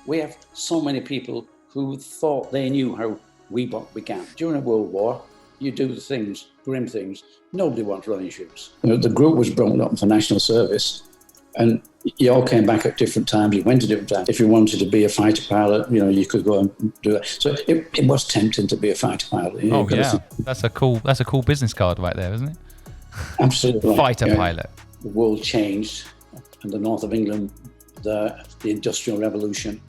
we have so many people who thought they knew how Reebok began. During a World War, you do the things, grim things. Nobody wants running shoes. You know, the group was broken up for national service, and you all came back at different times. You went to different times. If you wanted to be a fighter pilot, you know, you could go and do that. So it was tempting to be a fighter pilot. Oh yeah, that's a cool business card right there, isn't it? Absolutely. Fighter pilot. The world changed, and the north of England, the Industrial Revolution,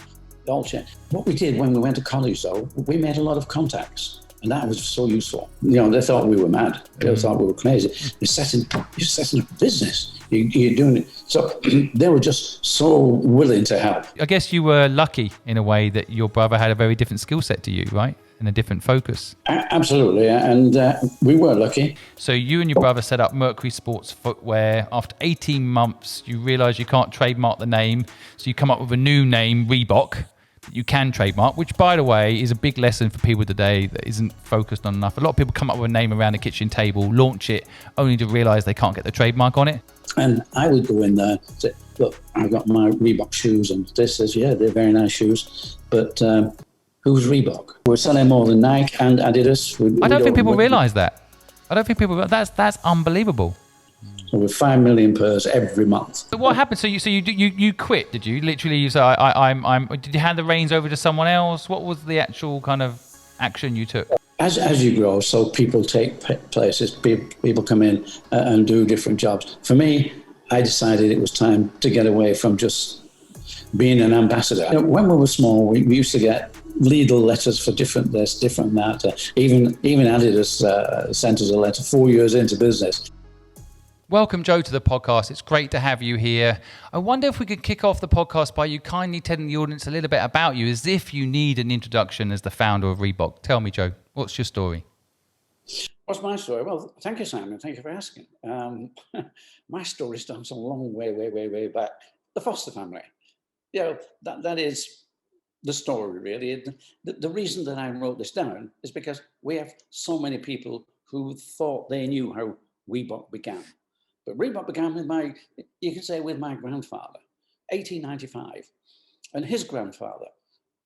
it all changed. What we did when we went to college, though, we made a lot of contacts, and that was so useful. You know, they thought we were mad. They thought we were crazy. You're setting up a business. You're doing it. So they were just so willing to help. I guess you were lucky in a way that your brother had a very different skill set to you, right? And a different focus. Absolutely, and we were lucky. So you and your brother set up Mercury Sports Footwear. After 18 months, you realise you can't trademark the name, so you come up with a new name, Reebok, that you can trademark, which, by the way, is a big lesson for people today that isn't focused on enough. A lot of people come up with a name around the kitchen table, launch it, only to realise they can't get the trademark on it. And I would go in there and say, look, I've got my Reebok shoes, and this says, yeah, they're very nice shoes, but who's Reebok? We're selling more than Nike and Adidas. I don't think people realise that. I don't think people. That's unbelievable. So we're 5 million pairs every month. But what happened? So you quit? Did you literally? You say I'm. Did you hand the reins over to someone else? What was the actual kind of action you took? As you grow, so people take places. People come in and do different jobs. For me, I decided it was time to get away from just being an ambassador. You know, when we were small, we used to get legal letters for different this, different that. Even Adidas sent us a letter 4 years into business. Welcome, Joe, to the podcast. It's great to have you here. I wonder if we could kick off the podcast by you kindly telling the audience a little bit about you, as if you need an introduction as the founder of Reebok. Tell me, Joe, what's your story? What's my story? Well, thank you, Simon. Thank you for asking. My story starts a long way back. The Foster family. You know, that is the story, really. The reason that I wrote this down is because we have so many people who thought they knew how Reebok began. But Reebok began with my grandfather, 1895. And his grandfather,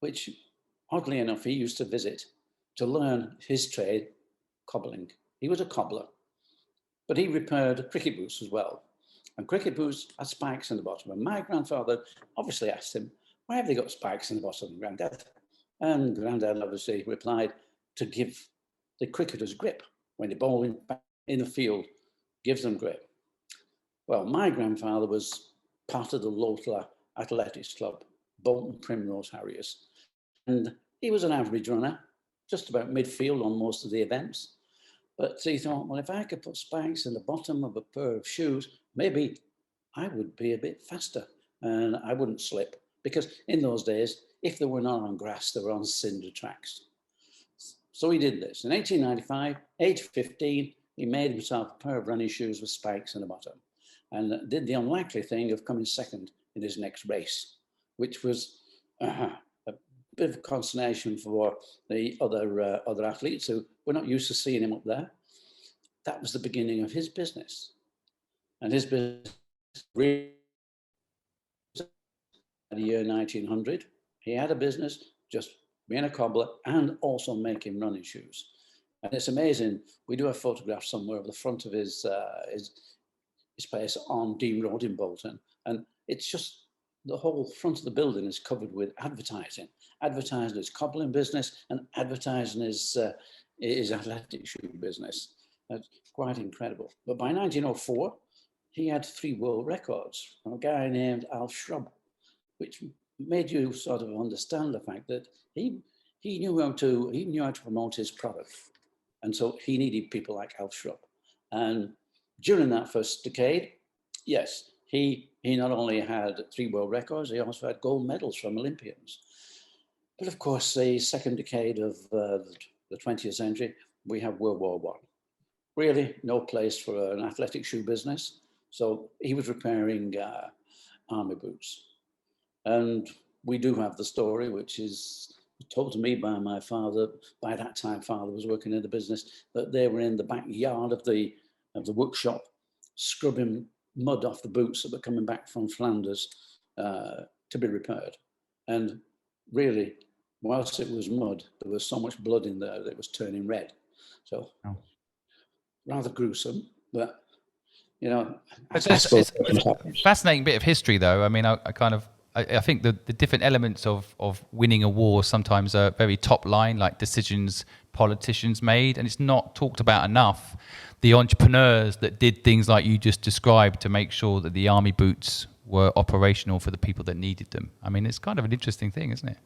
which oddly enough, he used to visit to learn his trade, cobbling. He was a cobbler, but he repaired cricket boots as well. And cricket boots had spikes in the bottom. And my grandfather obviously asked him, why have they got spikes in the bottom, Granddad? And Granddad obviously replied, to give the cricketers grip. When the ball in the field gives them grip. Well, my grandfather was part of the local athletics club, Bolton Primrose Harriers. And he was an average runner, just about midfield on most of the events. But he thought, well, if I could put spikes in the bottom of a pair of shoes, maybe I would be a bit faster and I wouldn't slip. Because in those days, if they were not on grass, they were on cinder tracks. So he did this. In 1895, age 15, he made himself a pair of running shoes with spikes in the bottom and did the unlikely thing of coming second in his next race, which was a bit of consternation for the other athletes who were not used to seeing him up there. That was the beginning of his business. And his business really in the year 1900. He had a business just being a cobbler and also making running shoes. And it's amazing. We do a photograph somewhere of the front of his place on Dean Road in Bolton. And it's just the whole front of the building is covered with advertising his cobbling business and advertising his athletic shoe business. That's quite incredible. But by 1904, he had 3 world records from a guy named Al Shrub, which made you sort of understand the fact that he knew how to promote his product. And so he needed people like Al Shrub. And during that first decade, yes, he not only had 3 world records, he also had gold medals from Olympians. But of course, the second decade of the 20th century, we have World War I. Really no place for an athletic shoe business. So he was repairing army boots. And we do have the story, which is told to me by my father. By that time, father was working in the business, that they were in the backyard of the workshop, scrubbing mud off the boots that were coming back from Flanders to be repaired. And really, whilst it was mud, there was so much blood in there that it was turning red. So rather gruesome, but It's a fascinating bit of history, though. I mean, I think the different elements of winning a war sometimes are very top line, like decisions politicians made, and it's not talked about enough. The entrepreneurs that did things like you just described to make sure that the army boots were operational for the people that needed them. I mean, it's kind of an interesting thing, isn't it?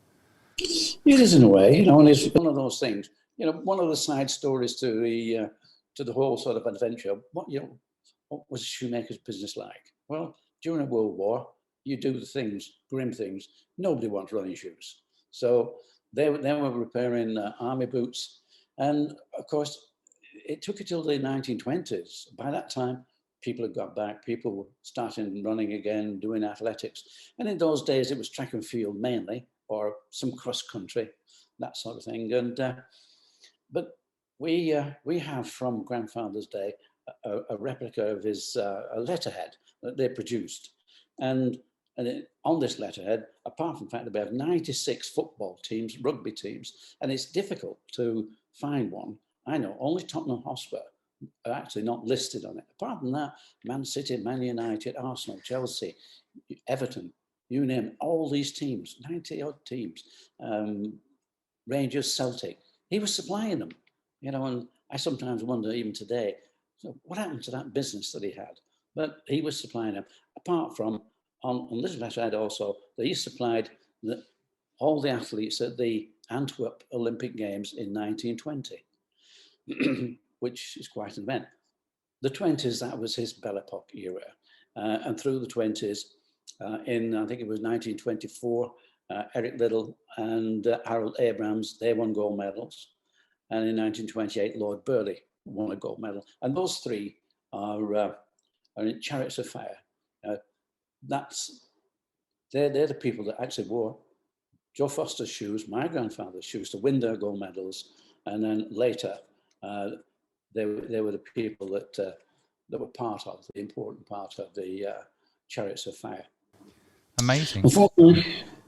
It is in a way, and it's one of those things. One of the side stories to the whole sort of adventure. What was a shoemaker's business like? Well, during a World War, you do the things, grim things. Nobody wants running shoes. So they were repairing army boots. And of course, it took until the 1920s. By that time, people had got back. People were starting running again, doing athletics. And in those days, it was track and field mainly, or some cross country, that sort of thing. And but we have from grandfather's day a replica of his a letterhead that they produced, and on this letterhead, apart from the fact that we have 96 football teams, rugby teams, and it's difficult to find one. I know only Tottenham Hotspur are actually not listed on it. Apart from that, Man City, Man United, Arsenal, Chelsea, Everton, you name it, all these teams, 90 odd teams, Rangers, Celtic, he was supplying them, and I sometimes wonder even today, so what happened to that business that he had? But he was supplying them. Apart from, on this letterhead also, that he supplied all the athletes at the Antwerp Olympic Games in 1920, which is quite an event. The 20s, that was his Belle Epoque era. And through the 20s, in, I think it was 1924, Eric Liddell and Harold Abrahams, they won gold medals. And in 1928, Lord Burleigh won a gold medal. And those three are in Chariots of Fire. They're the people that actually wore Joe Foster's shoes, my grandfather's shoes, to win their gold medals. And then later, they were the people that were part of, the important part of the Chariots of Fire. Amazing.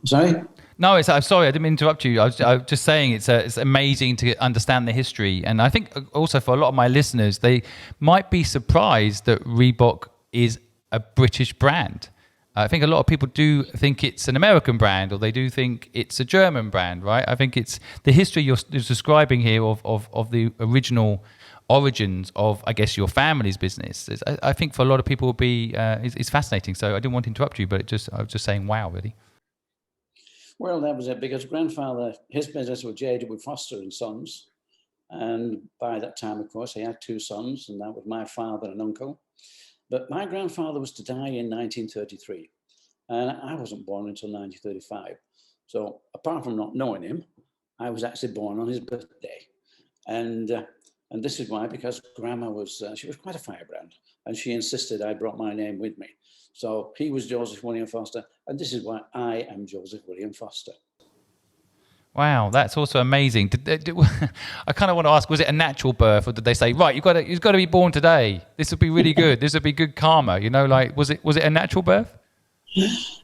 Sorry? No, I'm sorry, I didn't mean to interrupt you. I was just saying it's amazing to understand the history. And I think also for a lot of my listeners, they might be surprised that Reebok is a British brand. I think a lot of people do think it's an American brand, or they do think it's a German brand, right? I think it's the history you're describing here of the original origins of, I guess, your family's business. I think for a lot of people will be it's fascinating. So I didn't want to interrupt you, but I was just saying, wow, really. Well, that was it, because grandfather, his business was J.W. Foster and Sons. And by that time, of course, he had two sons, and that was my father and uncle. But my grandfather was to die in 1933, and I wasn't born until 1935. So apart from not knowing him, I was actually born on his birthday. And this is why, because Grandma was, she was quite a firebrand, and she insisted I brought my name with me. So he was Joseph William Foster, and this is why I am Joseph William Foster. Wow, that's also amazing. I kind of want to ask, was it a natural birth, or did they say, right, you've got to be born today? This would be really good. This would be good karma. Like, was it a natural birth?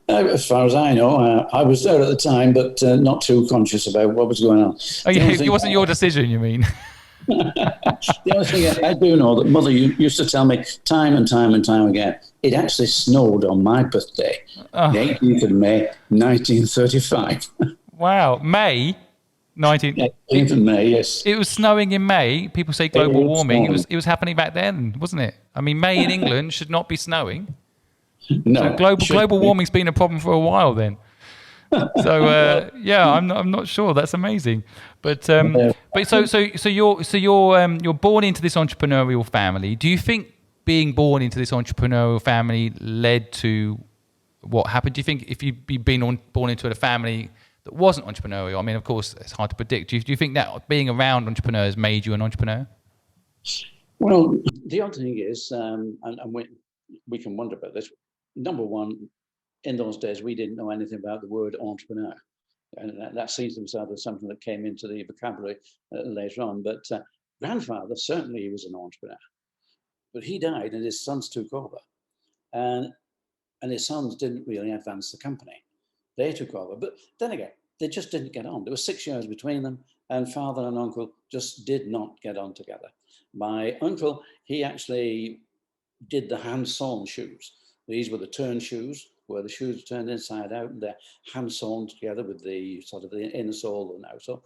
As far as I know, I was there at the time, but not too conscious about what was going on. Oh, yeah, it wasn't your decision, you mean? The only thing I do know that Mother used to tell me time and time and time again, it actually snowed on my birthday, the 18th of May, 1935. Wow, May 19th of May, yes. It was snowing in May. People say global warming. It was happening back then, wasn't it? I mean, May in England should not be snowing. No. So global warming's been a problem for a while then. So yeah, I'm not sure. That's amazing. But so you're born into this entrepreneurial family. Do you think being born into this entrepreneurial family led to what happened? Do you think if you'd been born into a family that wasn't entrepreneurial, I mean, of course, it's hard to predict. Do you think that being around entrepreneurs made you an entrepreneur? Well, the other thing is, and we can wonder about this. Number one, in those days, we didn't know anything about the word entrepreneur. And that seems to be sort of something that came into the vocabulary later on. But grandfather, certainly he was an entrepreneur. But he died and his sons took over. And his sons didn't really advance the company. They took over. But then again, they just didn't get on. There were 6 years between them, and father and uncle just did not get on together. My uncle, he actually did the hand-sewn shoes. These were the turn shoes, where the shoes turned inside out and they're hand-sewn together with the sort of the inner sole and outer.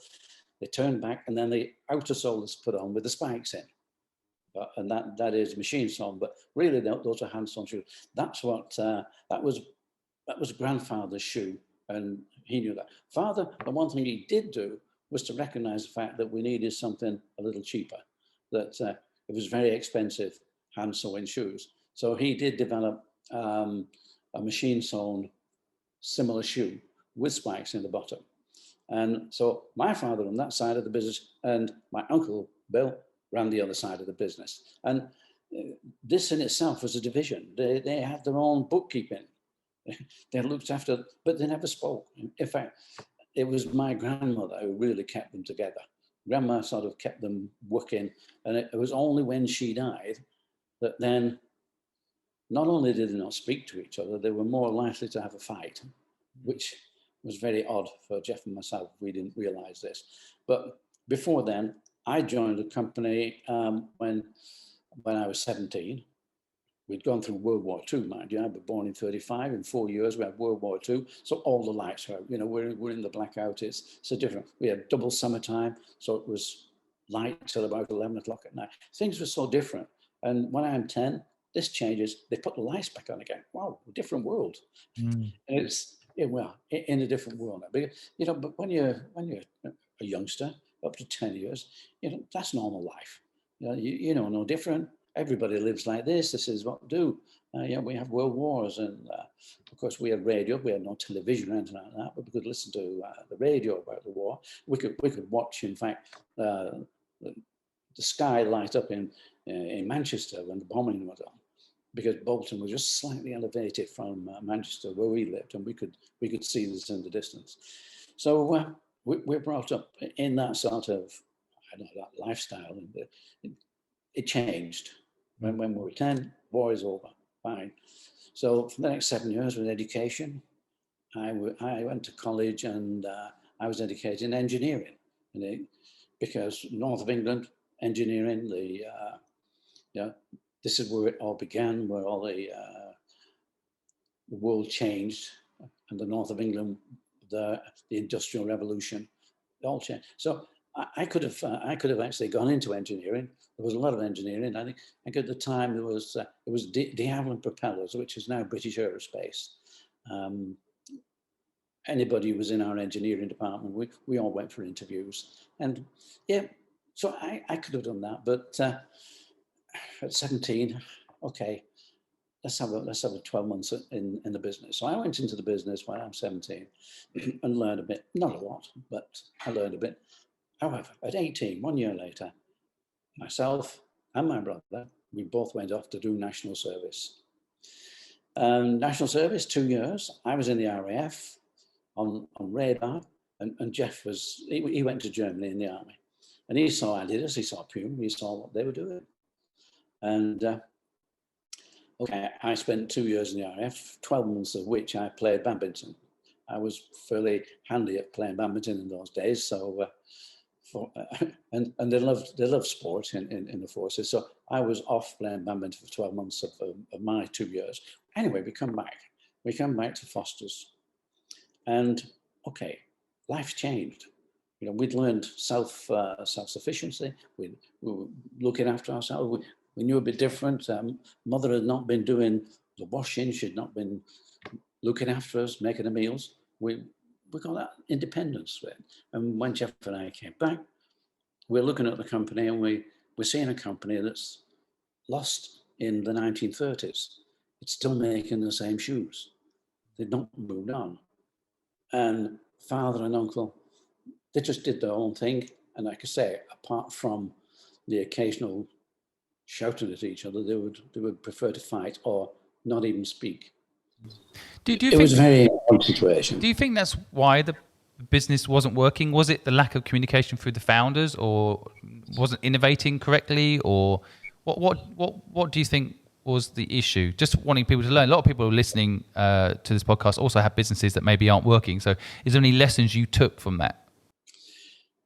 They turn back, and then the outer sole is put on with the spikes in. And that is machine sewn, but really those are hand sewn shoes. That's what that was grandfather's shoe, and he knew that. Father, the one thing he did do was to recognise the fact that we needed something a little cheaper, that it was very expensive hand sewing shoes. So he did develop a machine sewn similar shoe with spikes in the bottom. And so my father on that side of the business, and my uncle Bill ran the other side of the business. And this in itself was a division. They had their own bookkeeping. They looked after, but they never spoke. In fact, it was my grandmother who really kept them together. Grandma sort of kept them working. And it was only when she died that then not only did they not speak to each other, they were more likely to have a fight, which was very odd for Jeff and myself. We didn't realize this. But before then, I joined the company when I was 17. We'd gone through World War II, mind you. I was born in 35. In 4 years, we had World War II. So all the lights were out. You know, we're in the blackout. It's so different. We had double summertime, so it was light till about 11 o'clock at night. Things were so different. And when I'm 10, this changes. They put the lights back on again. Wow, a different world. And it's in a different world now. But, you know, but when you're a youngster, up to 10 years, you know, that's normal life. You know, no different. Everybody lives like this. This is what we do. We have world wars, and of course we had radio. We had no television or anything like that, but we could listen to the radio about the war. We could watch, in fact, the sky light up in Manchester when the bombing was on, because Bolton was just slightly elevated from Manchester where we lived, and we could see this in the distance. So we're brought up in that sort of, I don't know, that lifestyle, and it changed. When we were 10, war is over, fine. So for the next 7 years with education, I went to college, and I was educated in engineering, because north of England, engineering, this is where it all began, where all the world changed, and the north of England, the Industrial Revolution, it all changed. So I could have actually gone into engineering. There was a lot of engineering. I think at the time it was de Havilland Propellers, which is now British Aerospace. Anybody who was in our engineering department, we all went for interviews, and so I could have done that, but at 17, okay, let's have a 12 months in the business. So I went into the business when I'm 17 and learned a bit, not a lot, but I learned a bit. However, at 18, 1 year later, myself and my brother, we both went off to do national service. National service, 2 years. I was in the RAF on radar, and Jeff he went to Germany in the army. And he saw Adidas, he saw Puma, he saw what they were doing. And I spent 2 years in the RAF, 12 months of which I played badminton. I was fairly handy at playing badminton in those days, so and they loved sport in the forces. So I was off playing badminton for 12 months of my 2 years. Anyway, we come back to Foster's, and life's changed. You know, we'd learned self-sufficiency. We were looking after ourselves. We knew a bit different. Mother had not been doing the washing. She'd not been looking after us, making the meals. We got that independence. And when Jeff and I came back, we're looking at the company, and we're seeing a company that's lost in the 1930s. It's still making the same shoes. They'd not moved on. And father and uncle, they just did their own thing. And like I say, apart from the occasional shouting at each other, they would prefer to fight or not even speak. It was a very odd situation. Do you think that's why the business wasn't working? Was it the lack of communication through the founders, or wasn't innovating correctly, or what do you think was the issue? Just wanting people to learn. A lot of people who are listening to this podcast also have businesses that maybe aren't working. So is there any lessons you took from that?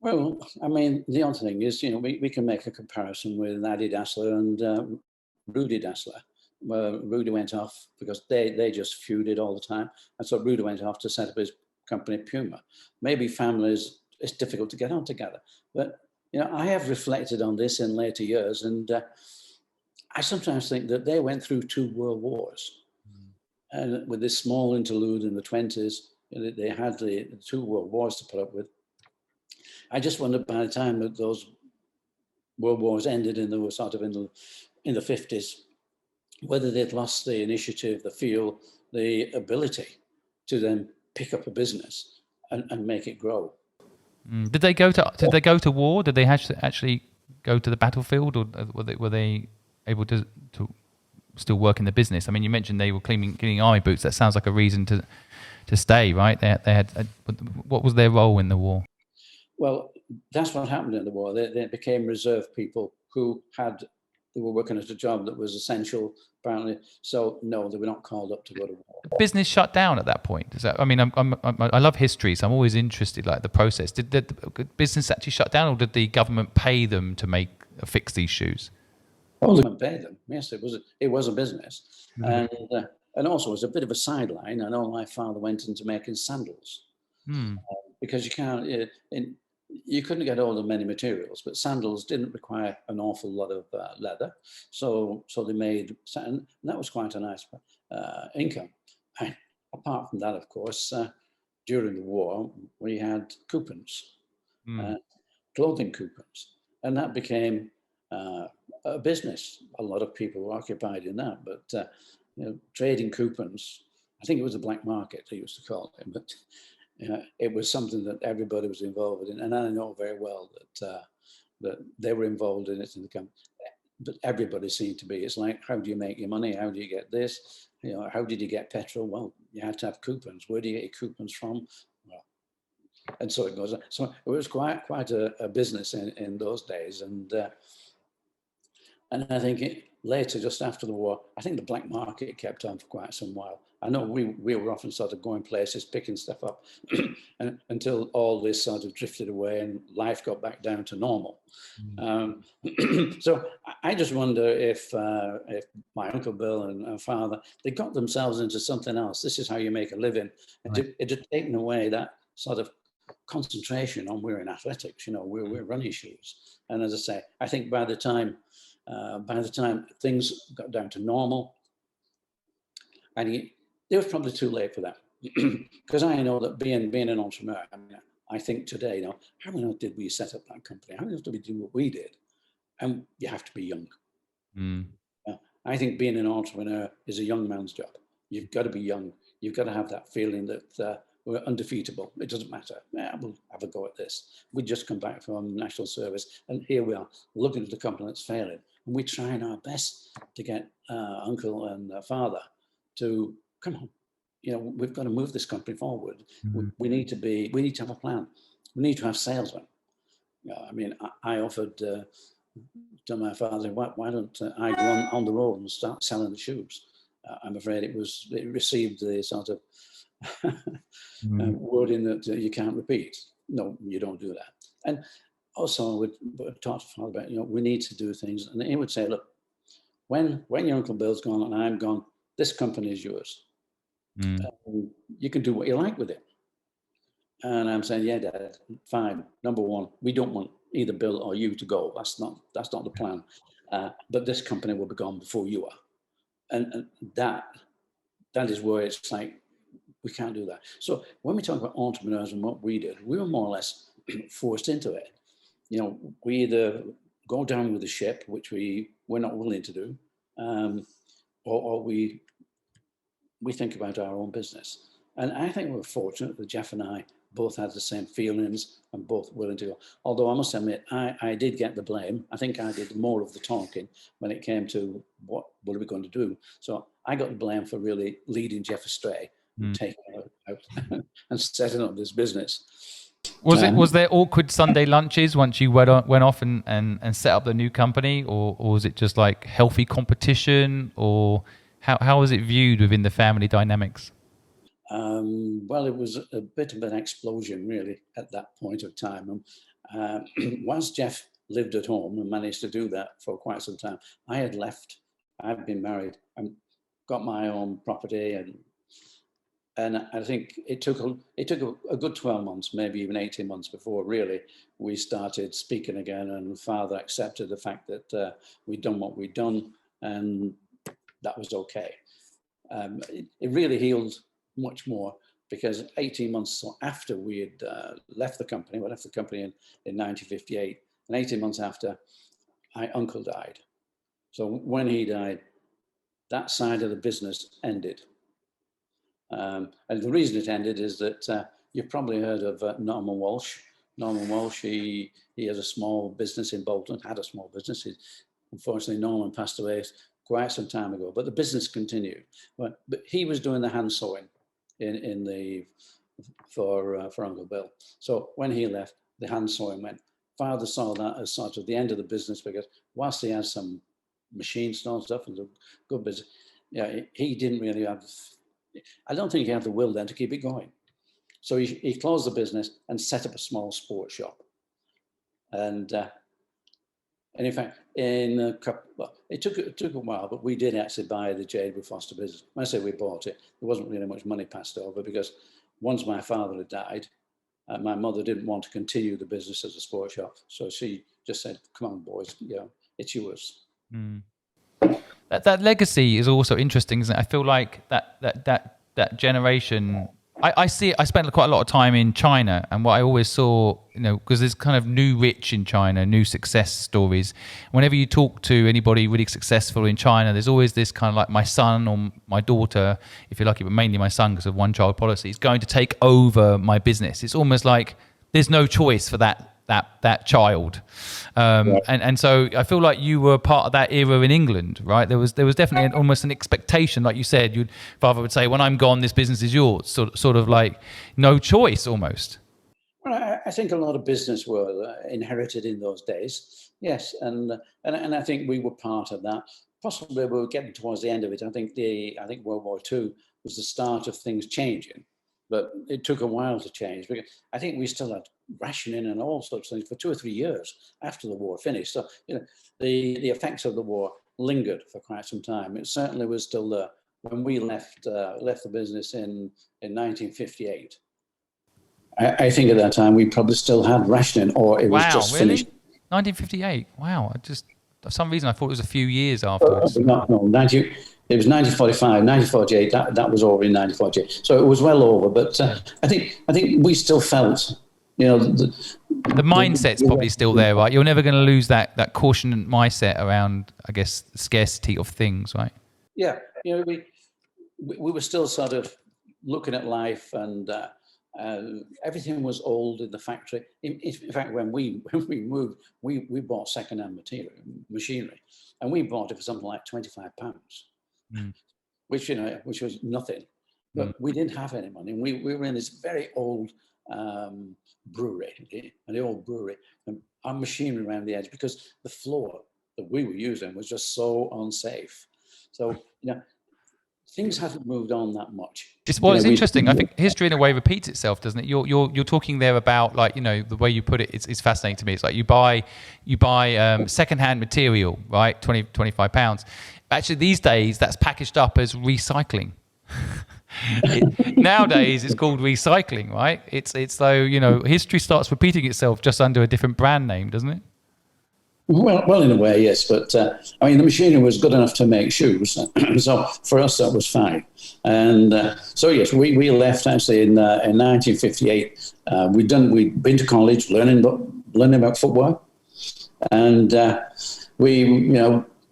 Well, I mean, the other thing is, we can make a comparison with Adidas and Rudy Dassler. Rudy went off because they just feuded all the time. And so Rudy went off to set up his company, Puma. Maybe families, it's difficult to get on together. But, I have reflected on this in later years, and I sometimes think that they went through 2 world wars. And with this small interlude in the 20s, they had the 2 world wars to put up with. I just wonder by the time that those world wars ended in the 50s, whether they'd lost the initiative, the feel, the ability to then pick up a business and make it grow. Did they go to war? Did they actually go to the battlefield, or were they able to still work in the business? I mean, you mentioned they were cleaning army boots. That sounds like a reason to stay, right? They had what was their role in the war? Well, that's what happened in the war. They became reserve people who they were working at a job that was essential, apparently. So no, they were not called up to go to war. The business shut down at that point. I love history, so I'm always interested, like the process. Did the business actually shut down, or did the government pay them to fix these shoes? Well, the government paid them. Yes, it was a business, and also it was a bit of a sideline. I know my father went into making sandals because you couldn't get hold of many materials, but sandals didn't require an awful lot of leather, so they made, and that was quite a nice income. And apart from that, of course, during the war, we had coupons, clothing coupons, and that became a business. A lot of people were occupied in that, but trading coupons, I think it was a black market, they used to call it, but it was something that everybody was involved in, and I know very well that they were involved in it in the company. But everybody seemed to be. It's like, how do you make your money? How do you get this? How did you get petrol? Well, you had to have coupons. Where do you get your coupons from? Well, and so it goes. So it was quite a business in those days, and I think later, just after the war, I think the black market kept on for quite some while. I know we were often sort of going places, picking stuff up, and until all this sort of drifted away and life got back down to normal. So I just wonder if my Uncle Bill and father, they got themselves into something else. This is how you make a living. Right. It had taken away that sort of concentration on wearing athletics. We're running shoes. And as I say, I think by the time things got down to normal, and it was probably too late for that. Because I know that being an entrepreneur, I think today, how on earth did we set up that company? How on earth did we do what we did? And you have to be young. I think being an entrepreneur is a young man's job. You've got to be young. You've got to have that feeling that we're undefeatable. It doesn't matter. We'll have a go at this. We just come back from national service, and here we are looking at a company that's failing. And we're trying our best to get uncle and father to come on. We've got to move this company forward. We need to have a plan. We need to have salesmen. I offered to my father, why don't I go on the road and start selling the shoes? I'm afraid it received the sort of wording that you can't repeat. No, you don't do that. And also, I would talk to father about, we need to do things. And he would say, look, when your Uncle Bill's gone and I'm gone, this company is yours. You can do what you like with it. And I'm saying, yeah, Dad, fine. Number one, we don't want either Bill or you to go. That's not the plan. But this company will be gone before you are. And that is where it's like, we can't do that. So when we talk about entrepreneurs and what we did, we were more or less forced into it. We either go down with the ship, which we're not willing to do, or we think about our own business. And I think we're fortunate that Jeff and I both had the same feelings and both willing to go. Although I must admit, I did get the blame. I think I did more of the talking when it came to what are we going to do. So I got the blame for really leading Jeff astray and taking him out and setting up this business. Was there awkward Sunday lunches once you went off and set up the new company, or was it just like healthy competition, or how was it viewed within the family dynamics? Well, it was a bit of an explosion, really, at that point of time. Whilst Jeff lived at home and managed to do that for quite some time, I had left. I'd been married and got my own property, and I think it took a good 12 months, maybe even 18 months before really we started speaking again, and Father accepted the fact that we'd done what we'd done, and that was okay. It really healed much more, because 18 months after we had left the company, we left the company in 1958, and 18 months after, my uncle died. So when he died, that side of the business ended. And the reason it ended is that you've probably heard of Norman Walsh. Norman Walsh, he has a small business in Bolton, had a small business. Unfortunately, Norman passed away quite some time ago, but the business continued. But he was doing the hand sewing for Uncle Bill. So when he left, the hand sewing went. Father saw that as sort of the end of the business, because whilst he had some machines and stuff and a good business, yeah, he didn't really have. I don't think he had the will then to keep it going. So he closed the business and set up a small sports shop. And in fact, it took a while, but we did actually buy the J.W. Foster business. When I say we bought it, there wasn't really much money passed over, because once my father had died, my mother didn't want to continue the business as a sports shop. So she just said, "Come on, boys, it's yours." Mm. That legacy is also interesting, isn't it? I feel like that generation. I see it. I spent quite a lot of time in China, and what I always saw, because there's kind of new rich in China, new success stories. Whenever you talk to anybody really successful in China, there's always this kind of like, my son or my daughter, if you're lucky, but mainly my son because of one-child policy, is going to take over my business. It's almost like there's no choice for that child, right. And so I feel like you were part of that era in England, right? There was definitely almost an expectation, like you said. Father would say, "When I'm gone, this business is yours." Sort of like no choice, almost. Well, I think a lot of business were inherited in those days, yes, and I think we were part of that. Possibly we were getting towards the end of it. I think World War II was the start of things changing. But it took a while to change, because I think we still had rationing and all sorts of things for 2 or 3 years after the war finished. So, the effects of the war lingered for quite some time. It certainly was still there when we left the business in 1958. I think at that time we probably still had rationing, or it was just really? finished. 1958. Wow. For some reason I thought it was a few years afterwards. No, it was 1945, 1948. That was over in 1948. So it was well over. But I think we still felt, the mindset's probably still there, right? You're never going to lose that caution mindset around, I guess, scarcity of things, right? Yeah, we were still sort of looking at life, and everything was old in the factory. In fact, when we moved, we bought second-hand machinery, and we bought it for something like £25. Which was nothing, but we didn't have any money. And we were in this very old brewery, and the old brewery, and our machinery around the edge, because the floor that we were using was just so unsafe. So things haven't moved on that much. It's interesting. I think history in a way repeats itself, doesn't it? You're talking there about, like, the way you put it, it's fascinating to me. It's like you buy secondhand material, right? £25. Actually, these days that's packaged up as recycling. Nowadays it's called recycling, right? It's though, history starts repeating itself just under a different brand name, doesn't it? Well, in a way, yes. But the machinery was good enough to make shoes, so for us that was fine. And so yes, we left actually in 1958. We'd been to college, learning about footwear, and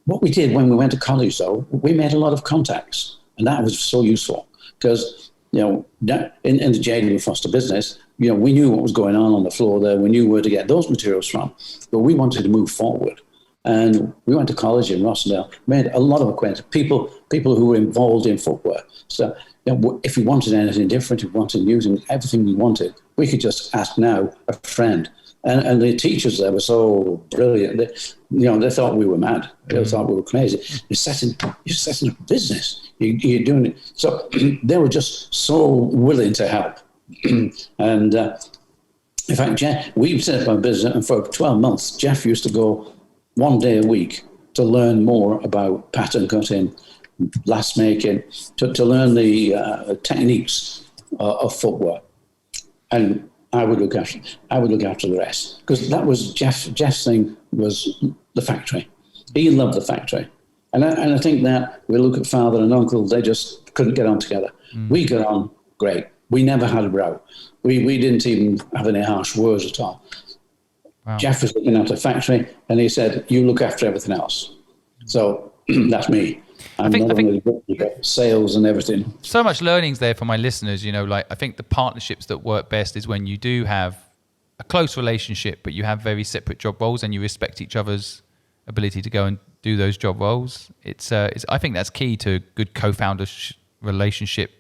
what we did when we went to college, though, we made a lot of contacts, and that was so useful, because in the J.W. Foster business, we knew what was going on the floor there. We knew where to get those materials from, but we wanted to move forward. And we went to college in Rossendale, made a lot of acquaintances, people who were involved in footwear. So if we wanted anything different, if we wanted using everything we wanted, We could just ask now a friend. And the teachers there were so brilliant. They thought we were mad. They thought we were crazy. You're setting up a business. You're doing it. So they were just so willing to help. And in fact, Jeff, we set up a business, and for 12 months, Jeff used to go 1 day a week to learn more about pattern cutting, last making, to learn the techniques of footwear. And I would look after the rest, because that was Jeff's thing, was the factory. He loved the factory, and I think that we look at father and uncle; they just couldn't get on together. We got on great. We never had a row. We didn't even have any harsh words at all. Wow. Jeff was looking after the factory, and he said, "You look after everything else." So that's me. I think sales and everything. So much learnings there for my listeners. I think the partnerships that work best is when you do have a close relationship, but you have very separate job roles and you respect each other's ability to go and do those job roles. I think that's key to a good co-founder relationship.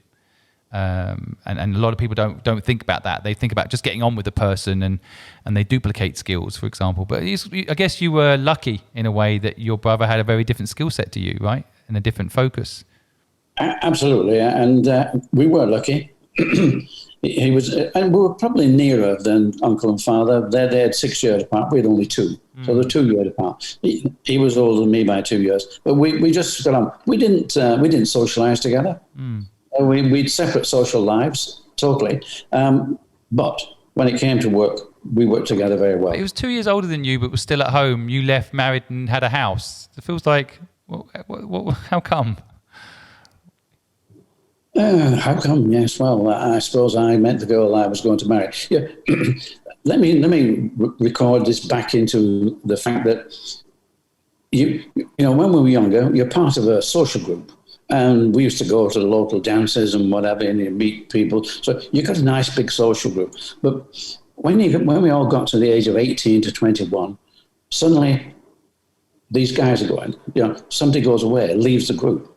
And a lot of people don't think about that. They think about just getting on with the person and they duplicate skills, for example. But I guess you were lucky in a way that your brother had a very different skill set to you, right? And a different focus. Absolutely, and we were lucky. He was, and we were probably nearer than uncle and father. They had 6 years apart. We had only 2, so they're 2 years apart. He was older than me by 2 years, but we just got on. We didn't socialise together. We'd separate social lives totally. But when it came to work, we worked together very well. He was 2 years older than you, but was still at home. You left, married, and had a house. It feels like. How come? How come? Yes. Well, I suppose I met the girl I was going to marry. Yeah. let me record this back into the fact that you know, when we were younger, you're part of a social group, and we used to go to the local dances and whatever, and you meet people. So you got a nice big social group. But when we all got to the age of 18 to 21, suddenly these guys are going, somebody goes away, leaves the group.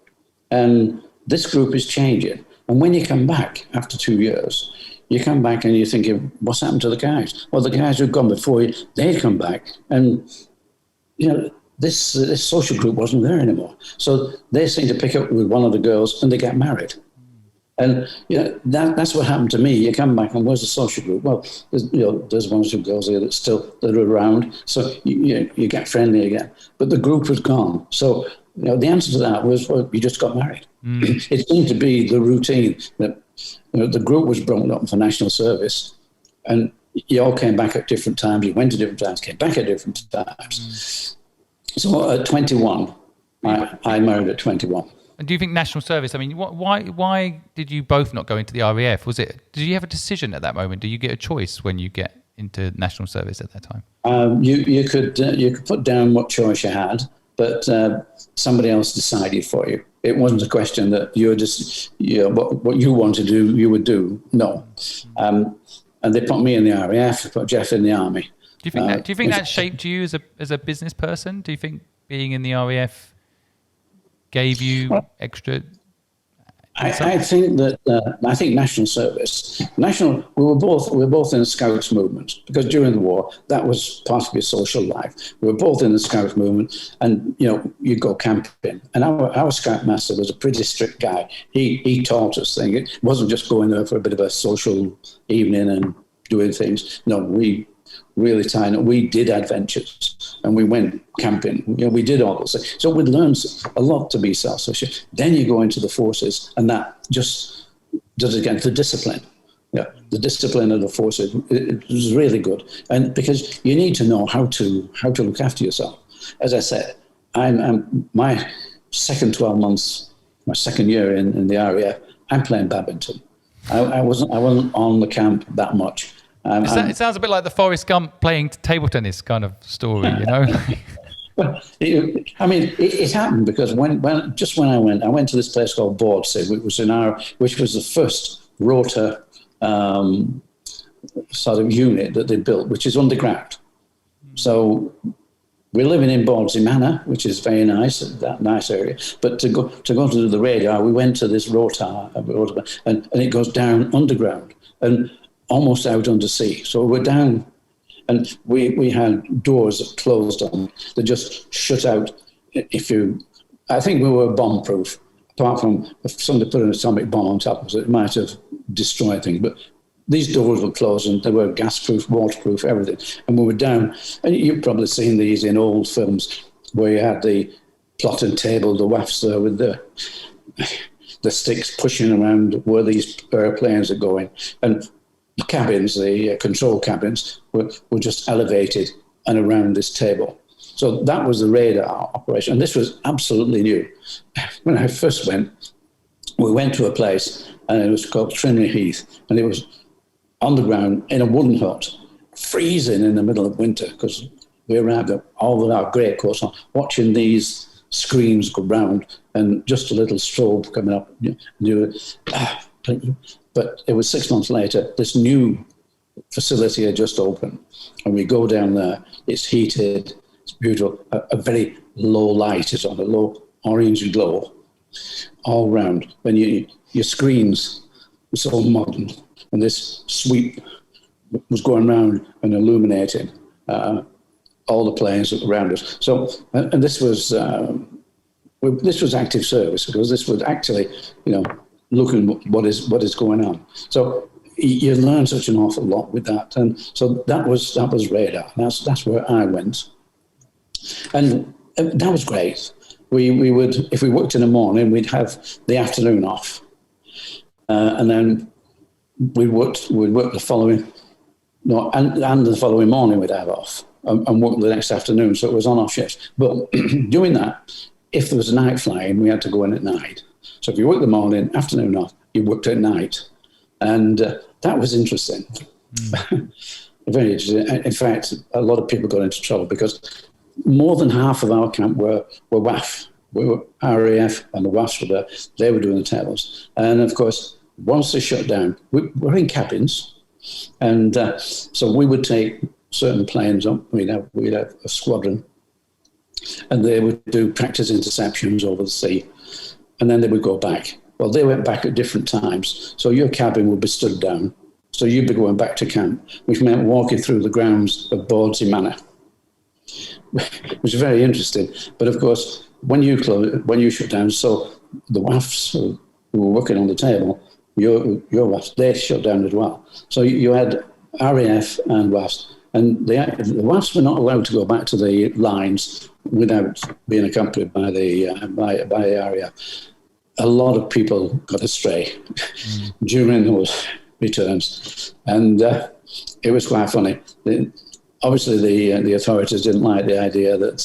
And this group is changing. And when you come back after 2 years, you come back and you're thinking, what's happened to the guys? Well, the guys who've gone before you, they'd come back. And, this social group wasn't there anymore. So they seem to pick up with one of the girls and they get married. And that's what happened to me. You come back and where's the social group? Well, there's one or two girls here that are around. So you get friendly again. But the group was gone. So the answer to that was, well, you just got married. It seemed to be the routine that the group was broken up for national service, and you all came back at different times. You went to different times, came back at different times. So at 21, I married at 21. And do you think national service, I mean, why did you both not go into the RAF? Did you have a decision at that moment? Do you get a choice when you get into national service at that time? You could put down what choice you had, but somebody else decided for you. It wasn't a question that you're just, what you want to do, you would do. No. And they put me in the RAF, they put Jeff in the army. Do you think that shaped you as a business person? Do you think being in the RAF gave you extra? I think that I think national service. We were both in the Scouts movement, because during the war that was part of your social life. We were both in the Scouts movement, and you'd go camping. And our Scout master was a pretty strict guy. He taught us things. It wasn't just going there for a bit of a social evening and doing things. No, we really tight. We did adventures and we went camping. We did all those things. So we'd learned a lot to be self-sufficient. Then you go into the forces, and that just does again the discipline. Yeah, the discipline of the forces. It was really good, and because you need to know how to look after yourself. As I said, I'm my second 12 months, my second year in the RAF. I'm playing badminton. I wasn't on the camp that much. It sounds a bit like the Forrest Gump playing table tennis kind of story, Well, it happened because when I went to this place called Bordsey, which was the first rotor sort of unit that they built, which is underground. So we're living in Bordsey Manor, which is very nice, that nice area. But to go to do the radar, we went to this rotor, and it goes down underground. And almost out under sea. So we were down, and we had doors that closed on, that just shut out I think we were bomb-proof, apart from if somebody put an atomic bomb on top of us, it might have destroyed things. But these doors were closed, and they were gas-proof, waterproof, everything. And we were down, and you've probably seen these in old films where you had the plotting table, the wafts there with the sticks pushing around where these airplanes are going. And the cabins, the control cabins, were just elevated and around this table. So that was the radar operation. And this was absolutely new. When I first went, we went to a place, and it was called Trinity Heath, and it was on the ground in a wooden hut, freezing in the middle of winter, because we arrived all with our great coats on, watching these screens go round and just a little strobe coming up. But it was 6 months later, this new facility had just opened, and we go down there, it's heated, it's beautiful, a very low light is on, a low orange glow all round. And your screens were so modern, and this sweep was going round and illuminating all the planes around us. So, and this was active service, because this was actually, looking what is going on. So you learn such an awful lot with that, and so that was radar. That's where I went, and that was great. We would, if we worked in the morning, we'd have the afternoon off, and then we'd work the following. No, and the following morning we'd have off and work the next afternoon. So it was on-off shifts. But doing that, if there was a night flying, we had to go in at night. So if you worked the morning, afternoon off, you worked at night. And that was interesting. Very interesting. In fact, a lot of people got into trouble because more than half of our camp were WAF. We were RAF, and the WAFs were there. They were doing the tables. And of course, once they shut down, we were in cabins. And so we would take certain planes up. We'd have a squadron, and they would do practice interceptions over the sea, and then they would go back. Well, they went back at different times, so your cabin would be stood down. So you'd be going back to camp, which meant walking through the grounds of Bawdsey Manor, which was very interesting. But of course, when you shut down, so the WAFs who were working on the table, your WAFs, they shut down as well. So you had RAF and WAFs, and the WAFs were not allowed to go back to the lines without being accompanied by the RAF. A lot of people got astray during those returns, and it was quite funny. Obviously, the authorities didn't like the idea that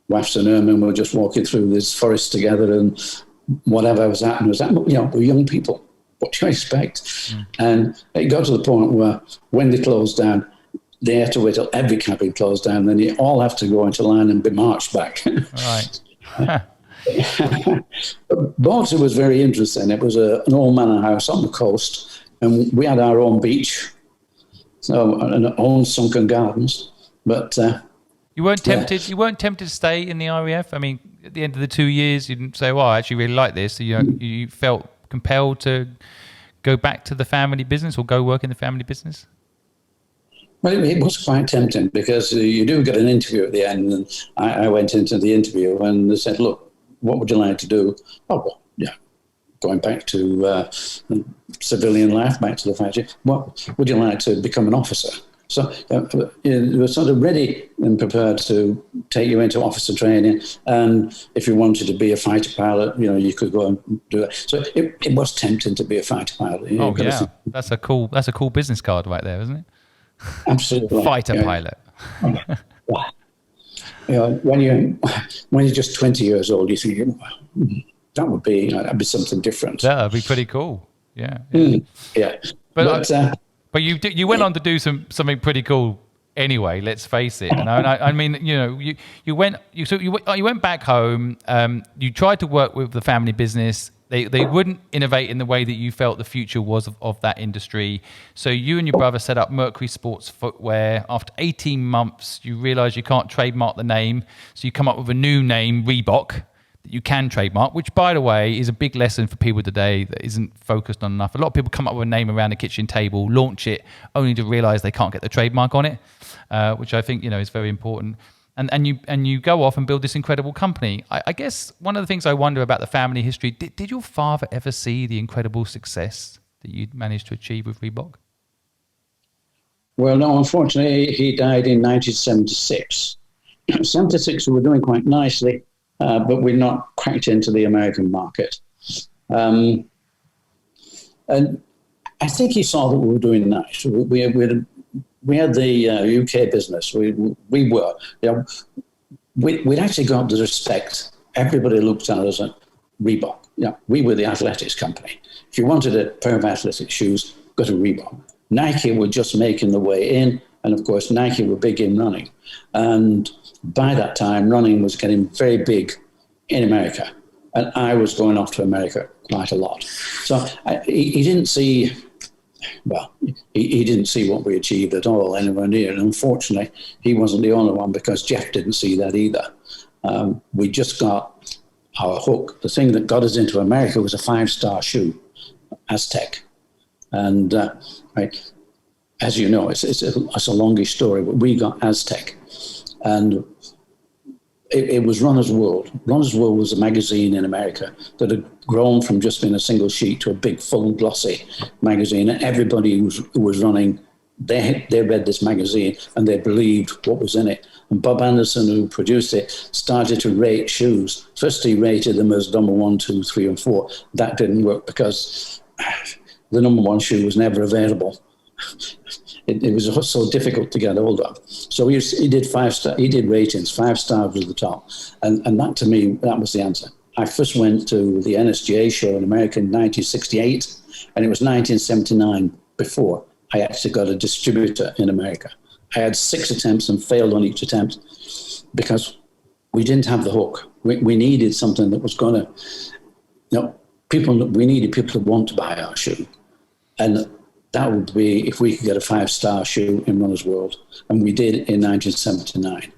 WAFs and airmen were just walking through this forest together, and whatever was happening was happening. We're young people. What do you expect? And it got to the point where when they closed down, they had to wait till every cabin closed down. Then you all have to go into line and be marched back. Right. Bawdsey was very interesting. It was an old manor house on the coast, and we had our own beach, so and our own sunken gardens. But you weren't tempted. Yeah. You weren't tempted to stay in the RAF. I mean, at the end of the 2 years, you didn't say, "Well, I actually really like this." So you felt compelled to go back to the family business or go work in the family business. Well, it was quite tempting because you do get an interview at the end, and I went into the interview and they said, "Look, what would you like to do?" Oh, well, yeah, going back to civilian life, back to the factory. What would you like to become an officer? So you were sort of ready and prepared to take you into officer training, and if you wanted to be a fighter pilot, you could go and do that. So it was tempting to be a fighter pilot. That's a cool business card right there, isn't it? Absolutely, fighter pilot. When you're just 20 years old, you think that'd be something different. That'd be pretty cool. Yeah. But you went on to do something pretty cool anyway. Let's face it. And I mean, you went back home. You tried to work with the family business. They wouldn't innovate in the way that you felt the future was of that industry. So you and your brother set up Mercury Sports Footwear. After 18 months, you realize you can't trademark the name. So you come up with a new name, Reebok, that you can trademark, which, by the way, is a big lesson for people today that isn't focused on enough. A lot of people come up with a name around the kitchen table, launch it, only to realize they can't get the trademark on it, which I think, is very important. And you go off and build this incredible company. I guess one of the things I wonder about the family history, did your father ever see the incredible success that you'd managed to achieve with Reebok? Well, no, unfortunately, he died in 1976. 76, we were doing quite nicely, but we're not quite into the American market. And I think he saw that we were doing nice. We had the UK business. We'd actually got the respect. Everybody looked at us at Reebok. We were the athletics company. If you wanted a pair of athletic shoes, go to Reebok. Nike were just making the way in, and of course Nike were big in running. And by that time, running was getting very big in America, and I was going off to America quite a lot. So he didn't see. Well, he didn't see what we achieved at all, anywhere near. And unfortunately, he wasn't the only one, because Jeff didn't see that either. We just got our hook. The thing that got us into America was a 5-star shoe, Aztec. And as you know, it's a longish story, but we got Aztec. And it was Runner's World. Runner's World was a magazine in America that had grown from just being a single sheet to a big, full, glossy magazine. And everybody who was running, they read this magazine and they believed what was in it. And Bob Anderson, who produced it, started to rate shoes. First, he rated them as number 1, 2, 3, and 4. That didn't work because the number 1 shoe was never available. It was so difficult to get hold of. So he did 5-star. He did ratings. 5 stars was the top, and that, to me, that was the answer. I first went to the NSGA show in America in 1968, and it was 1979 before I actually got a distributor in America. I had 6 attempts and failed on each attempt because we didn't have the hook. We needed something that was going to, we needed people to want to buy our shoe, and that would be if we could get a 5-star shoe in Runner's World. And we did in 1979.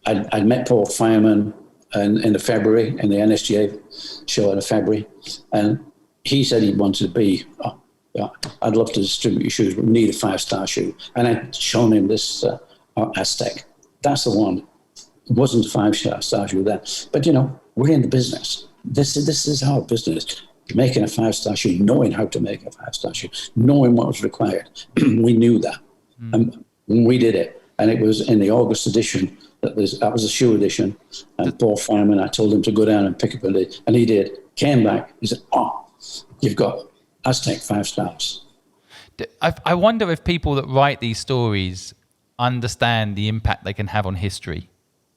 I'd met Paul Fireman in the February, in the NSGA show in February. And he said he wanted to be, I'd love to distribute your shoes, but we need a 5-star shoe. And I'd shown him this Aztec. That's the one. It wasn't a 5-star shoe then. But, we're in the business. This is our business. Making a 5-star shoe, knowing how to make a 5-star shoe, knowing what was required. We knew that. And we did it. And it was in the August edition, that was a shoe edition. And Paul Fireman, I told him to go down and pick up a, and he did. Came back, he said, you've got Aztec 5 stars. I wonder if people that write these stories understand the impact they can have on history.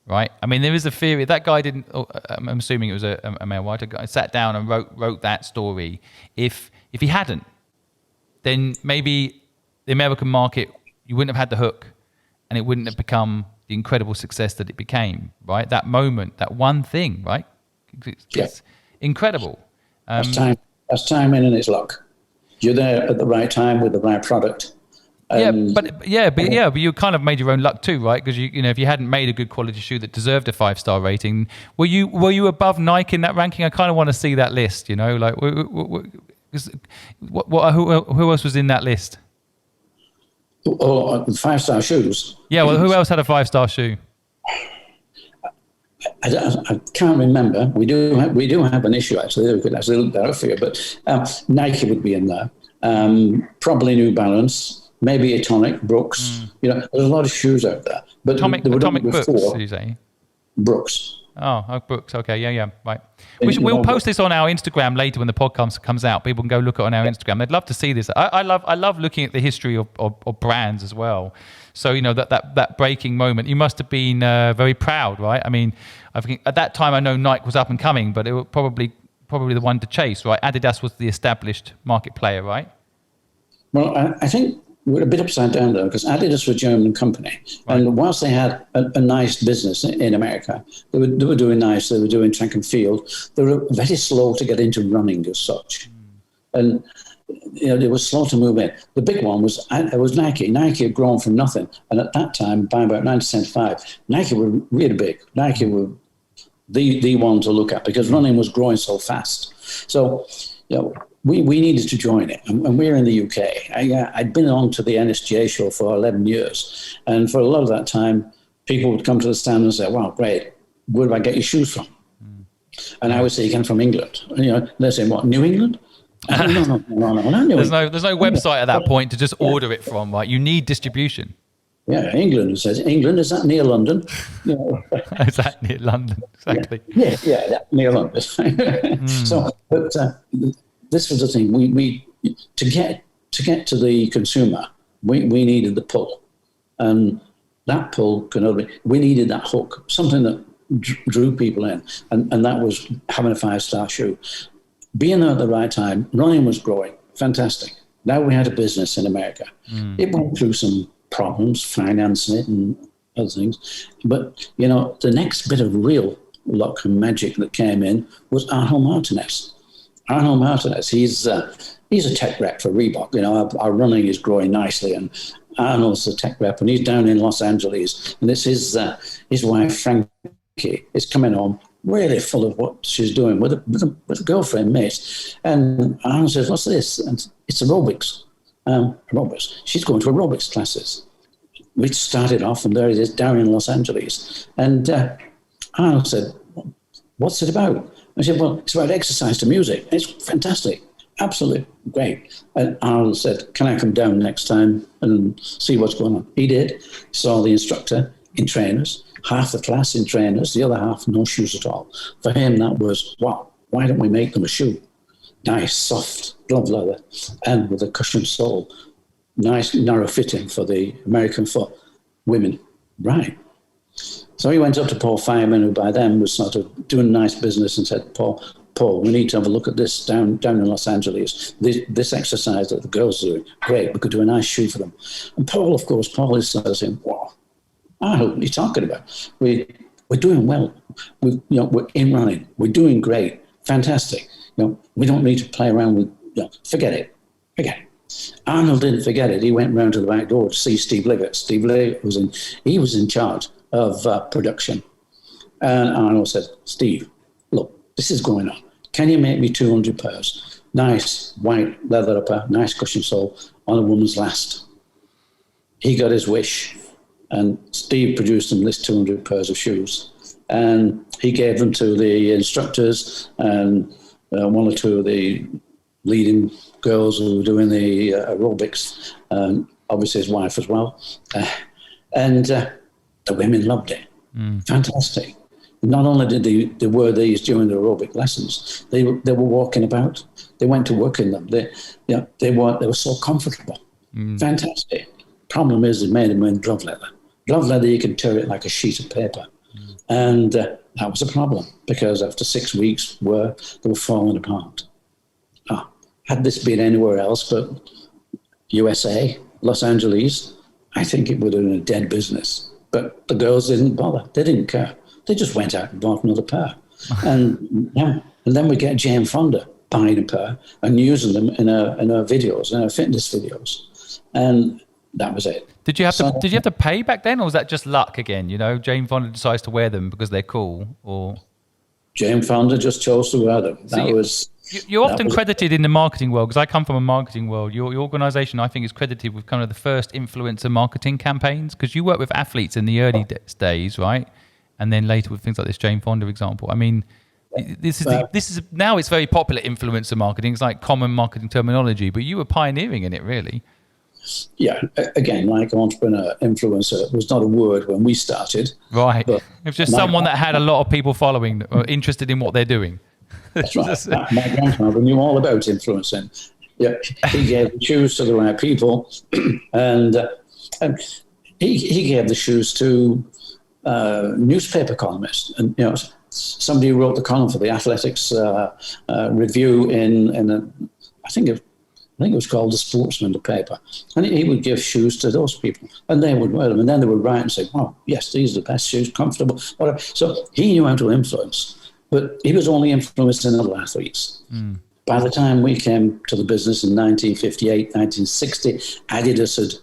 Right. I mean, there is a theory that guy didn't. I'm assuming it was a male writer guy sat down and wrote that story. If he hadn't, then maybe the American market, you wouldn't have had the hook, and it wouldn't have become the incredible success that it became. Right. That moment, that one thing. Right. It's incredible. That's timing and it's luck. You're there at the right time with the right product. But you kind of made your own luck too, right? Because if you hadn't made a good quality shoe that deserved a 5-star rating, were you above Nike in that ranking? I kind of want to see that list. Who else was in that list? 5-star shoes. Yeah, well, who else had a 5-star shoe? I can't remember. We do have an issue actually. We could actually look that up for you. But Nike would be in there. Probably New Balance. Maybe Atomic, Brooks. There's a lot of shoes out there. But Atomic Brooks, did you say? Brooks. Oh, Brooks. Okay, yeah, right. We'll post this on our Instagram later when the podcast comes out. People can go look at it on our Instagram. They'd love to see this. I love looking at the history of brands as well. So that breaking moment. You must have been very proud, right? I mean, I think at that time I know Nike was up and coming, but it was probably the one to chase, right? Adidas was the established market player, right? Well, I think we're a bit upside down though, because Adidas were a German company, right. And whilst they had a nice business in America, they were doing nice. They were doing track and field. They were very slow to get into running as such, and they were slow to move in. The big one was Nike. Nike had grown from nothing, and at that time, by about 1975, Nike were really big. Nike were the one to look at, because running was growing so fast. So, we needed to join it, and we're in the UK. I'd been on to the NSGA show for 11 years, and for a lot of that time, people would come to the stand and say, "Wow, great, where do I get your shoes from?" And I would say, "You come from England." And, they're saying, "What, New England?" No. There's no website at that point to just order it from, right? You need distribution. Yeah, England says, "England, is that near London?" Is that near London? Exactly. Yeah, near London. So, but this was the thing. We to get to the consumer, we needed the pull, and that pull we needed that hook, something that drew people in, and that was having a 5-star shoe. Being there at the right time, running was growing, fantastic. Now we had a business in America. It went through some problems, financing it and other things. But, the next bit of real luck and magic that came in was Arnold Martinez. Arnold Martinez, he's a tech rep for Reebok. Our running is growing nicely, and Arnold's the tech rep, and he's down in Los Angeles. And this is his wife, Frankie, is coming home really full of what she's doing with a girlfriend, mate. And Arnold says, "What's this?" And it's aerobics. Aerobics. She's going to aerobics classes. We started off, and there it is, down in Los Angeles. And Arnold said, "What's it about?" I said, "Well, it's about exercise to music." It's fantastic. Absolutely great. And Arnold said, "Can I come down next time and see what's going on?" He did. Saw the instructor in trainers, half the class in trainers, the other half no shoes at all. For him, that was, wow, why don't we make them a shoe? Nice, soft glove leather, and with a cushioned sole. Nice, narrow fitting for the American foot women. Right. So he went up to Paul Fireman, who by then was sort of doing nice business, and said, Paul, we need to have a look at this down in Los Angeles. This exercise that the girls are doing, great, we could do a nice shoe for them. And Paul, of course, is sort of saying, wow, what are you talking about? We're doing well. We're in running. We're doing great. Fantastic. We don't need to play around with, forget it. Arnold didn't forget it. He went round to the back door to see Steve Liggett. Steve Liggett was in charge of production. And Arnold said, "Steve, look, this is going on. Can you make me 200 pairs? Nice white leather upper, nice cushion sole on a woman's last." He got his wish, and Steve produced them this 200 pairs of shoes. And he gave them to the instructors and one or two of the leading girls who were doing the aerobics, and obviously his wife as well. And the women loved it. Fantastic. Not only did they wear these during the aerobic lessons, they were walking about. They went to work in them. They were so comfortable. Fantastic. Problem is, they made them in glove leather. Glove leather, you can tear it like a sheet of paper. And that was a problem, because after 6 weeks, they were falling apart. Had this been anywhere else but USA, Los Angeles, I think it would have been a dead business. But the girls didn't bother. They didn't care. They just went out and bought another pair. And then we get Jane Fonda buying a pair and using them in her videos, in her fitness videos. And that was it. Did you have to pay back then, or was that just luck again? Jane Fonda decides to wear them because they're cool, or Jane Fonda just chose to wear them. You're often credited in the marketing world, because I come from a marketing world. Your organisation, I think, is credited with kind of the first influencer marketing campaigns, because you work with athletes in the early days, right? And then later with things like this Jane Fonda example. I mean, this is now it's very popular influencer marketing. It's like common marketing terminology, but you were pioneering in it, really. Yeah, again, like entrepreneur, influencer was not a word when we started. Right. It was just someone that had a lot of people following or interested in what they're doing. That's right. My grandfather knew all about influencing. Yeah, he gave the shoes to the right people, and he gave the shoes to newspaper columnists. And somebody wrote the column for the Athletics Review I think it was called The Sportsman, the paper. And he would give shoes to those people, and they would wear them. And then they would write and say, "Wow, yes, these are the best shoes, comfortable," whatever. So he knew how to influence, but he was only influencing other athletes. By the time we came to the business in 1958, 1960, Adidas had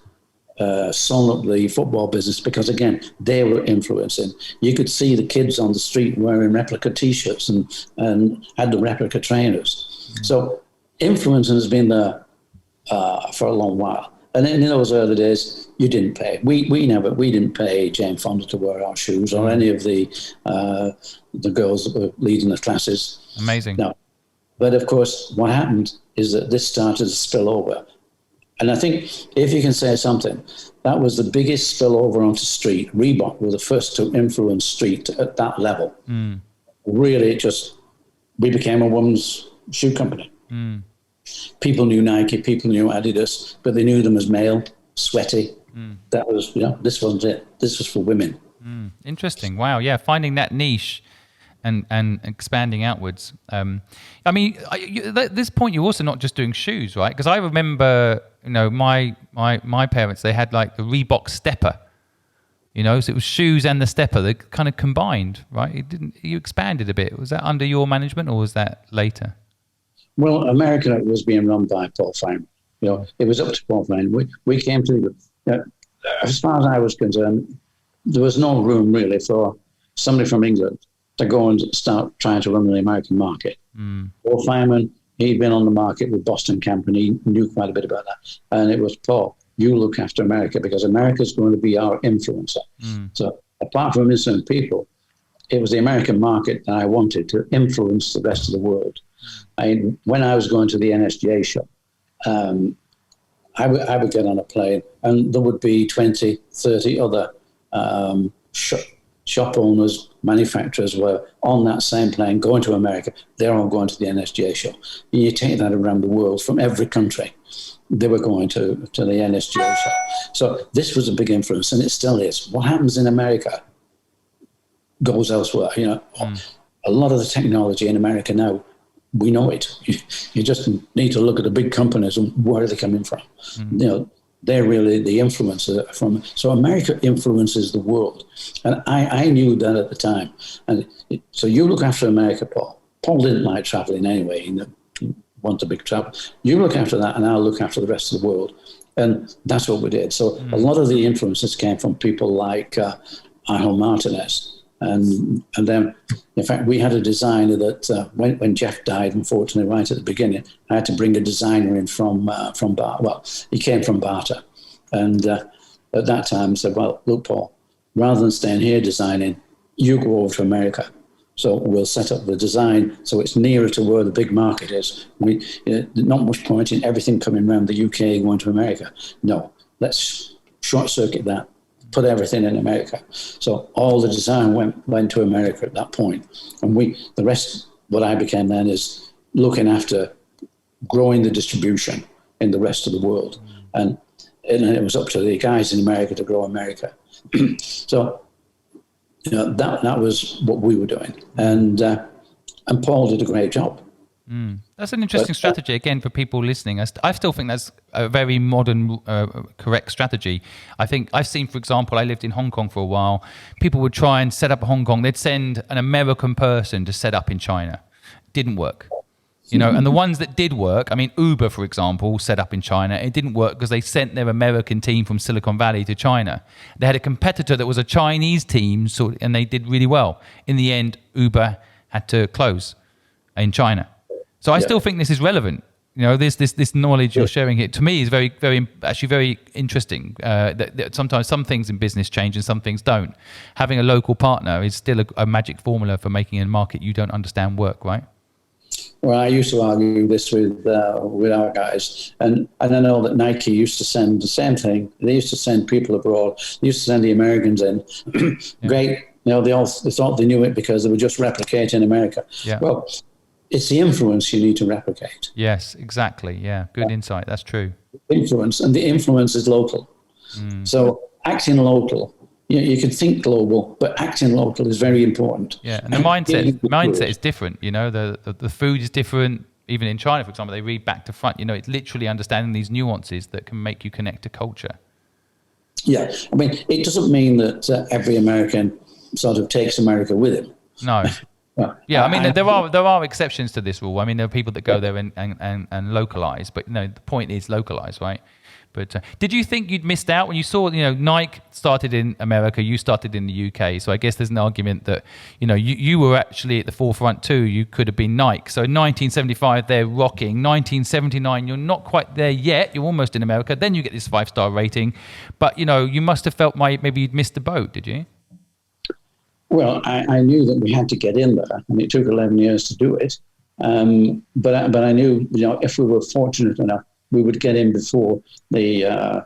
sewn up the football business because, again, they were influencing. You could see the kids on the street wearing replica T-shirts and had the replica trainers. Mm-hmm. So influencing has been there for a long while. And in those early days, you didn't pay. We didn't pay Jane Fonda to wear our shoes or any of the girls that were leading the classes. Amazing. No. But of course, what happened is that this started to spill over. And I think if you can say something, that was the biggest spillover onto street. Reebok were the first to influence street at that level. Mm. Really, we became a women's shoe company. Mm. People knew Nike, people knew Adidas, but they knew them as male, sweaty. Mm. That was, this wasn't it. This was for women. Mm. Interesting. Wow. Yeah. Finding that niche and expanding outwards. I mean, at this point, you're also not just doing shoes, right? Because I remember, my parents, they had like the Reebok stepper, so it was shoes and the stepper. They kind of combined, right? You expanded a bit. Was that under your management or was that later? Well, America was being run by Paul Feynman. It was up to Paul Feynman. We came to, as far as I was concerned, there was no room really for somebody from England to go and start trying to run the American market. Mm. Paul Feynman, he'd been on the market with Boston Camp and he knew quite a bit about that. And it was, Paul, you look after America because America's going to be our influencer. Mm. So apart from innocent people, it was the American market that I wanted to influence the rest of the world. When I was going to the NSGA shop, I would get on a plane and there would be 20, 30 other shop owners, manufacturers were on that same plane going to America. They're all going to the NSGA show. And you take that around the world from every country. They were going to the NSGA show. So this was a big influence, and it still is. What happens in America goes elsewhere. A lot of the technology in America now, we know it. You just need to look at the big companies and where are they coming from. Mm. They're really the influencer from. So America influences the world. And I knew that at the time. And so you look after America, Paul. Paul didn't like traveling anyway. He wanted a big travel. You look after that and I'll look after the rest of the world. And that's what we did. So a lot of the influences came from people like Arnold Martinez. And then, in fact, we had a designer that when Jeff died, unfortunately, right at the beginning, I had to bring a designer in from Barter. Well, he came from Barter. And at that time, I said, well, look, Paul, rather than staying here designing, you go over to America. So we'll set up the design so it's nearer to where the big market is. Not much point in everything coming around the UK going to America. No, let's short circuit that. Put everything in America. So all the design went to America at that point. And the rest, what I became then is looking after growing the distribution in the rest of the world. And it was up to the guys in America to grow America. So that was what we were doing. And Paul did a great job. Mm. That's an interesting strategy, again, for people listening. I still think that's a very modern, correct strategy. I think I've seen, for example, I lived in Hong Kong for a while. People would try and set up Hong Kong. They'd send an American person to set up in China. Didn't work. And the ones that did work, I mean, Uber, for example, set up in China. It didn't work because they sent their American team from Silicon Valley to China. They had a competitor that was a Chinese team, and they did really well. In the end, Uber had to close in China. So I still think this is relevant. This knowledge you're sharing here to me is very, very, actually very interesting. That sometimes some things in business change and some things don't. Having a local partner is still a magic formula for making a market you don't understand work, right? Well, I used to argue this with our guys, and I know that Nike used to send the same thing. They used to send people abroad. They used to send the Americans in. Great, they thought they knew it because they were just replicating America. Yeah. Well, it's the influence you need to replicate. Yes, exactly. Yeah, good insight. That's true. Influence, and the influence is local. Mm. So acting local, you can think global, but acting local is very important. Yeah, and the mindset is different. The food is different. Even in China, for example, they read back to front. It's literally understanding these nuances that can make you connect to culture. Yeah, I mean, it doesn't mean that every American sort of takes America with him. No. Yeah, I mean, there are exceptions to this rule. I mean, there are people that go there and localize, but the point is localize, right? But did you think you'd missed out when you saw, Nike started in America, you started in the UK. So I guess there's an argument that, you were actually at the forefront too. You could have been Nike. So in 1975, they're rocking. 1979, you're not quite there yet. You're almost in America. Then you get this 5-star rating. But, you must have felt maybe you'd missed the boat, did you? Well, I knew that we had to get in there, and it took 11 years to do it. But I knew, if we were fortunate enough, we would get in before the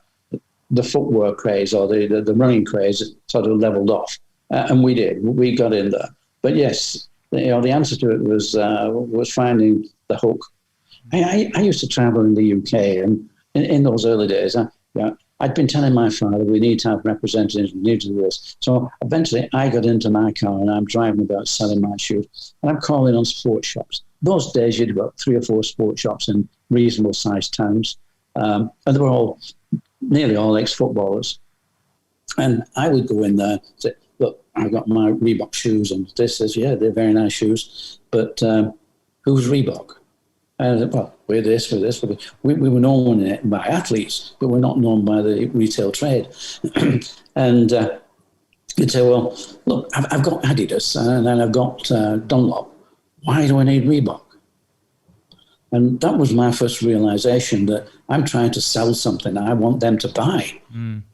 footwear craze or the running craze sort of leveled off, and we did. We got in there. But yes, the answer to it was finding the hook. I used to travel in the UK, and in those early days, I'd been telling my father we need to have representatives, we need to do this. So eventually, I got into my car and I'm driving about selling my shoes, and I'm calling on sports shops. Those days, you'd got 3 or 4 sports shops in reasonable sized towns. And they were nearly all ex-footballers. And I would go in there and say, look, I've got my Reebok shoes. And this says, yeah, they're very nice shoes. But who's Reebok? And I said, well, we're this. We were known by athletes, but we're not known by the retail trade. And you'd say, well, look, I've got Adidas and then I've got Dunlop. Why do I need Reebok? And that was my first realization that I'm trying to sell something I want them to buy.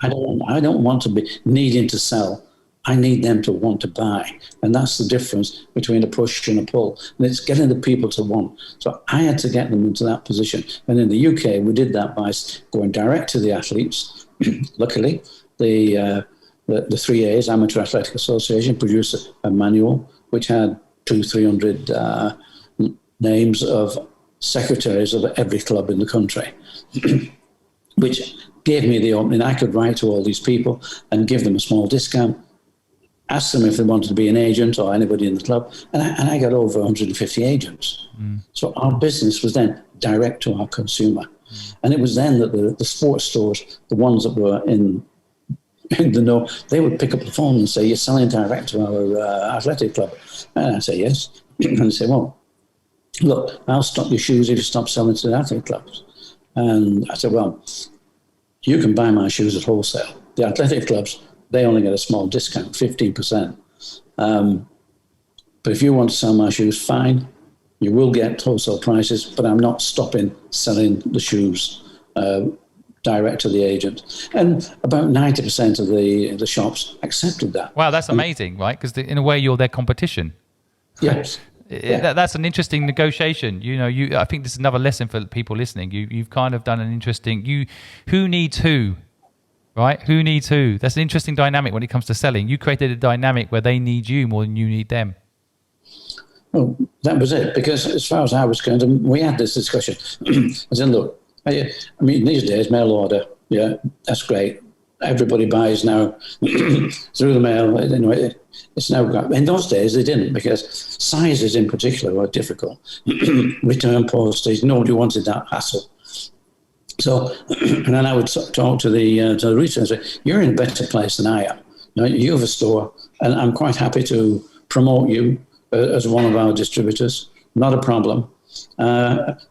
I don't want to be needing to sell. I need them to want to buy. And that's the difference between a push and a pull. And it's getting the people to want. So I had to get them into that position. And in the UK, we did that by going direct to the athletes. Luckily, the 3A's, Amateur Athletic Association, produced a manual which had 200-300 names of secretaries of every club in the country, which gave me the opening. I could write to all these people and give them a small discount, ask them if they wanted to be an agent or anybody in the club, and I got over 150 agents. So our business was then direct to our consumer. And it was then that the sports stores, the ones that were in the know, they would pick up the phone and say, you're selling direct to our athletic club. And I say, yes. And they say, well, look, I'll stop your shoes if you stop selling to the athletic clubs. And I said, well, you can buy my shoes at wholesale. The athletic clubs, they only get a small discount, 15%. But if you want to sell my shoes, fine. You will get wholesale prices, but I'm not stopping selling the shoes direct to the agent. And about 90% of the shops accepted that. Wow, that's amazing, right? Because in a way, you're their competition. Yes. Yeah. That's an interesting negotiation. I think this is another lesson for people listening. You've kind of done an interesting, who needs who, right? Who needs who? That's an interesting dynamic when it comes to selling. You created a dynamic where they need you more than you need them. Well, that was it. Because as far as I was concerned, we had this discussion. I said, look, I mean, these days, mail order, yeah, that's great. Everybody buys now through the mail. It's now got, in those days, they didn't, because sizes in particular were difficult. Return postage, nobody wanted that hassle. So, and then I would talk to the retailer and say, you're in a better place than I am. You have a store, and I'm quite happy to promote you as one of our distributors. Not a problem.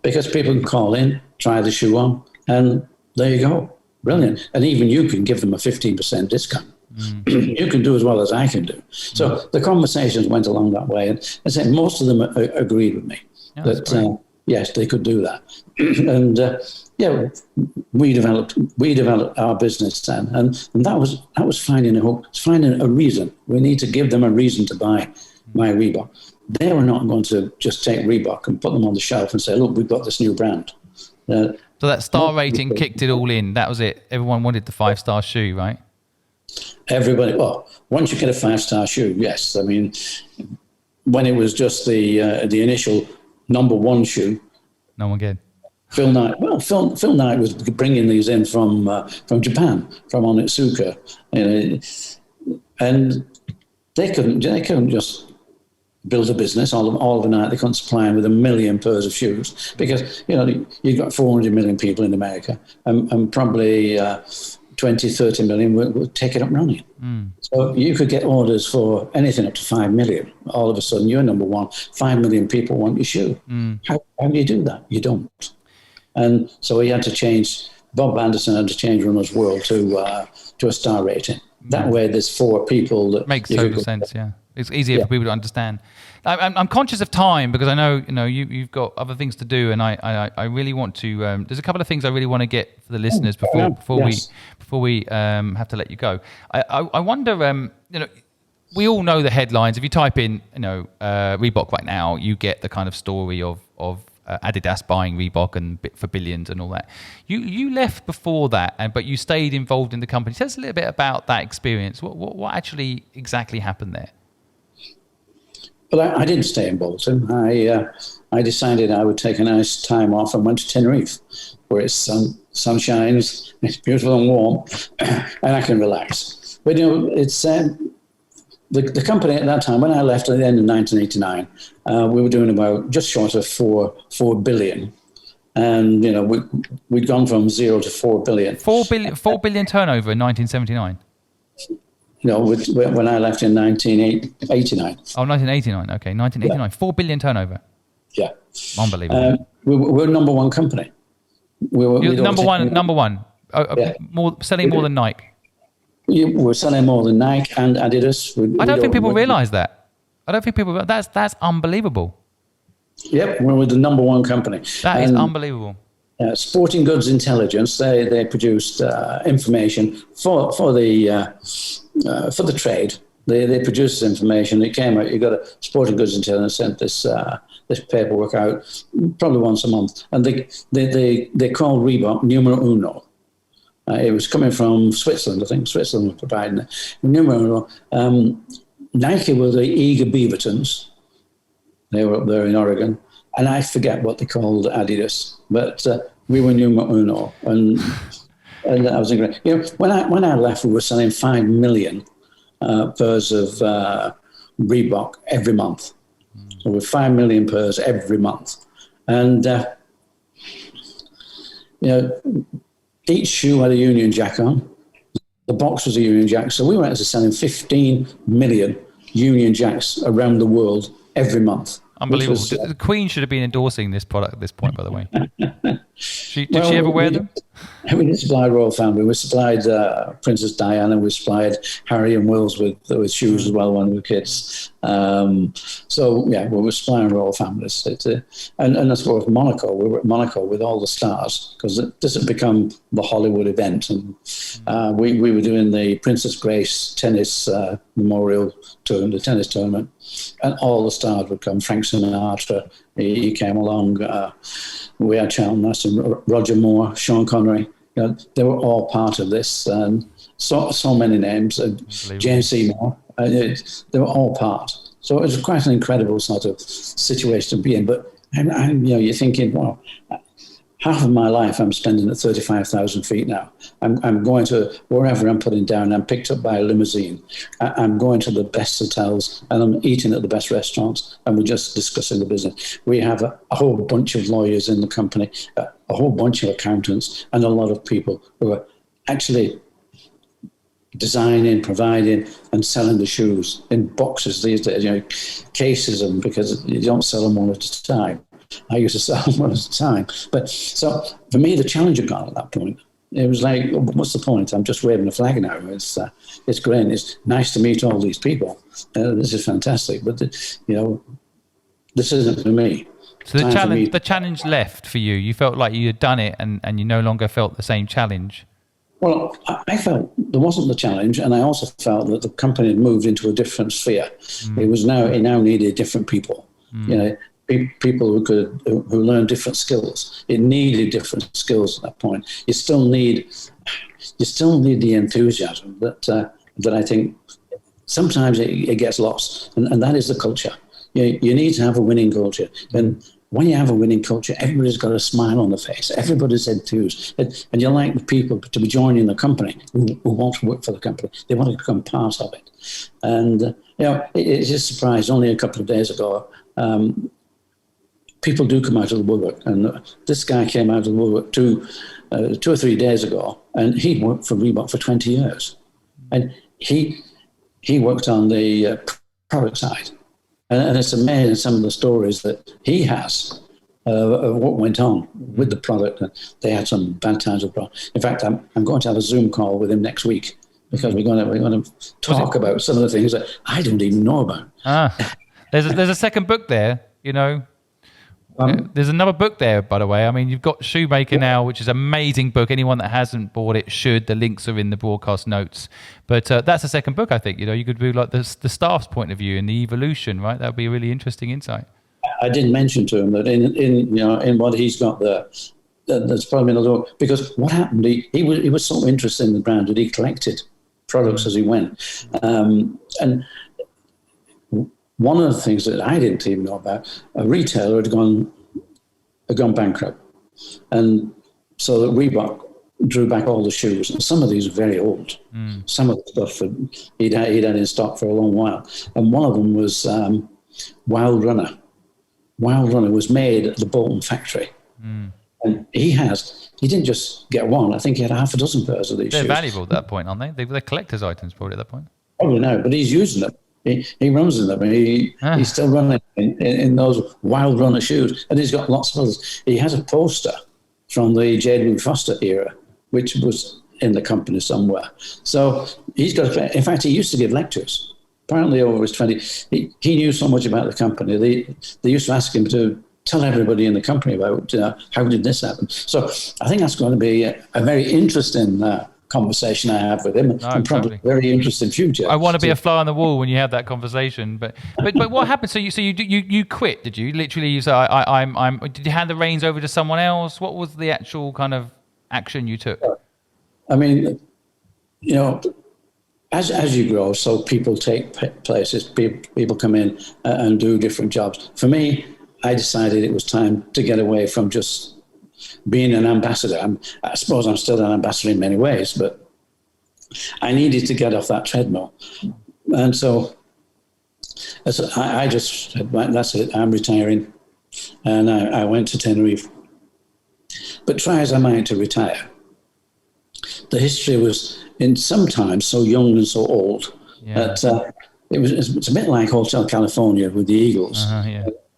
Because people can call in, try the shoe on, and there you go. Brilliant. And even you can give them a 15% discount. You can do as well as I can do. So the conversations went along that way. And I said most of them agreed with me that, yes, they could do that. And, we developed our business then. And that was finding a hook, finding a reason. We need to give them a reason to buy my Reebok. They were not going to just take Reebok and put them on the shelf and say, look, we've got this new brand. So that star rating kicked it all in. That was it. Everyone wanted the 5-star shoe, right? Everybody. Well, once you get a 5-star shoe, yes. I mean, when it was just the initial number one shoe, no one did. Phil Knight. Well, Phil Knight was bringing these in from Japan, from Onitsuka, and they couldn't just build a business all overnight. They couldn't supply them with 1 million pairs of shoes because, you've got 400 million people in America and probably 20, 30 million would take it up running. So you could get orders for anything up to 5 million. All of a sudden, you're number one. 5 million people want your shoe. How do you do that? You don't. And so we had to change Bob Anderson had to change Runner's World to a star rating. That way, there's 4 people that makes total sense. Yeah, it's easier for people to understand. I'm conscious of time because I know you've got other things to do, and I really want to. There's a couple of things I really want to get for the listeners before we have to let you go. I wonder. We all know the headlines. If you type in Reebok right now, you get the kind of story of Adidas buying Reebok and for billions and all that. You left before that, but you stayed involved in the company. Tell us a little bit about that experience. What actually exactly happened there? Well, I didn't stay in Bolton. I decided I would take a nice time off and went to Tenerife, where it's sun shines, it's beautiful and warm, and I can relax. But it's the company at that time. When I left at the end of 1989, we were doing about just short of 4 billion, and we'd gone from 0 to 4 billion. 4 billion turnover in 1979. When I left in 1989. Oh, 1989. Okay, 1989. Yeah. 4 billion turnover. Yeah. Unbelievable. We were number one company. You're number one. Selling more than Nike. We were selling more than Nike and Adidas. I don't think people realise that. That's unbelievable. Yep, we were the number one company. That is unbelievable. Sporting Goods Intelligence, they produced information for the trade. They produced this information. It came out. You got a Sporting Goods Intelligence sent this paperwork out probably once a month, and they called Reebok numero uno. It was coming from Switzerland. I think Switzerland was providing it. Numero uno. Nike were the eager Beavertons. They were up there in Oregon. And I forget what they called Adidas, but we were numero uno, and that was great. When I left, we were selling 5 million pairs of Reebok every month. So with 5 million pairs every month, and each shoe had a Union Jack on. The box was a Union Jack, so we were actually selling 15 million Union Jacks around the world every month. Unbelievable. The Queen should have been endorsing this product at this point, by the way. Did she ever wear them? We supplied royal family. We supplied Princess Diana. We supplied Harry and Wills with shoes as well when we were kids. We were supplying royal families. And as far as Monaco, we were at Monaco with all the stars because this had become the Hollywood event. And we were doing the Princess Grace tennis memorial tournament, the tennis tournament, and all the stars would come. Frank Sinatra, he came along. We had Charlton Heston, Roger Moore, Sean Connery. They were all part of this, and so many names. Jane Seymour. They were all part. So it was quite an incredible sort of situation to be in. But you're thinking, well, half of my life I'm spending at 35,000 feet now. I'm going to wherever I'm putting down. I'm picked up by a limousine. I'm going to the best hotels and I'm eating at the best restaurants. And we're just discussing the business. We have a whole bunch of lawyers in the company, a whole bunch of accountants, and a lot of people who are actually designing, providing, and selling the shoes in boxes these days. Cases of them because you don't sell them one at a time. I used to sell one at a time. But so for me, the challenge had gone at that point. It was like, what's the point? I'm just waving a flag now. It's great. It's nice to meet all these people. This is fantastic. But, this isn't for me. So the challenge left for you. You felt like you had done it and you no longer felt the same challenge. Well, I felt there wasn't the challenge, and I also felt that the company had moved into a different sphere. It now needed different people. People who learn different skills. It needed different skills at that point. You still need the enthusiasm that I think sometimes it gets lost, and that is the culture. You need to have a winning culture, and when you have a winning culture, everybody's got a smile on their face. Everybody's enthused, and you like the people to be joining the company who want to work for the company. They want to become part of it, and it's just surprised. Only a couple of days ago. People do come out of the woodwork, and this guy came out of the woodwork 2 or 3 days ago, and he worked for Reebok for 20 years, and he worked on the product side, and it's amazing some of the stories that he has of what went on with the product. They had some bad times with product. In fact, I'm going to have a Zoom call with him next week because we're going to talk about some of the things that I don't even know about. There's a second book there, there's another book there, by the way. I mean, you've got Shoemaker now, which is an amazing book. Anyone that hasn't bought it should. The links are in the broadcast notes. But that's a second book, I think. You could do like the staff's point of view and the evolution, right? That would be a really interesting insight. I didn't mention to him that in what he's got there, there's probably another book. Because what happened, he was so interested in the brand that he collected products as he went. And one of the things that I didn't even know about, a retailer had gone bankrupt. And so that Reebok drew back all the shoes. And some of these are very old. Some of the stuff he'd had in stock for a long while. And one of them was Wild Runner. Wild Runner was made at the Bolton factory. And he didn't just get one. I think he had half a dozen pairs of these shoes. They're valuable at that point, aren't they? They're collector's items probably at that point. Probably now, but he's using them. He runs in them. He's still running in those Wild Runner shoes. And he's got lots of others. He has a poster from the J.W. Foster era, which was in the company somewhere. So he's got, in fact, he used to give lectures. Apparently over his 20s, he knew so much about the company. They used to ask him to tell everybody in the company about how did this happen. So I think that's going to be a very interesting conversation I have with him, and probably a very interesting future. I want to be a fly on the wall when you have that conversation. But what happened? So you quit? Did you literally? You say I'm. Did you hand the reins over to someone else? What was the actual kind of action you took? I mean, as you grow, so people take places. People come in and do different jobs. For me, I decided it was time to get away from just being an ambassador. I suppose I'm still an ambassador in many ways, but I needed to get off that treadmill. And so I just said, that's it, I'm retiring. And I went to Tenerife. But try as I might to retire, the history was in sometimes so young and so old that it's a bit like Hotel California with the Eagles.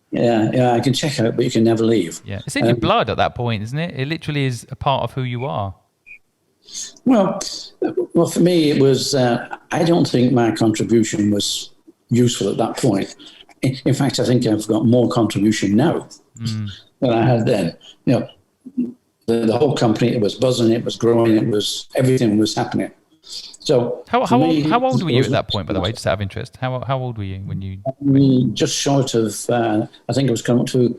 Yeah, I can check out, but you can never leave. Yeah, it's in your blood at that point, isn't it? It literally is a part of who you are. Well, for me, it was. I don't think my contribution was useful at that point. In fact, I think I've got more contribution now than I had then. The whole company, it was buzzing, it was growing, everything was happening. So how old were you at that point, by the way, just out of interest? How old were you when you? Just short of, I think it was coming to,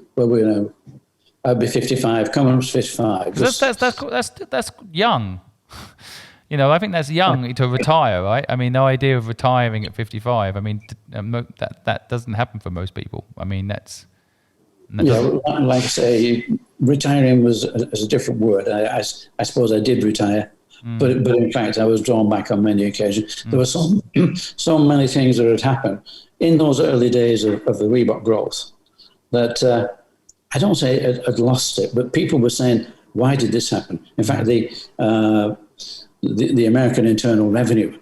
I'd be 55, coming up to 55. That's young. I think that's young to retire, right? I mean, the idea of retiring at 55, I mean, that doesn't happen for most people. I mean, like I say, retiring was a different word. I suppose I did retire. But in fact, I was drawn back on many occasions. There were so many things that had happened in those early days of the Reebok growth that I don't say I'd lost it, but people were saying, why did this happen? In fact, the American Internal Revenue,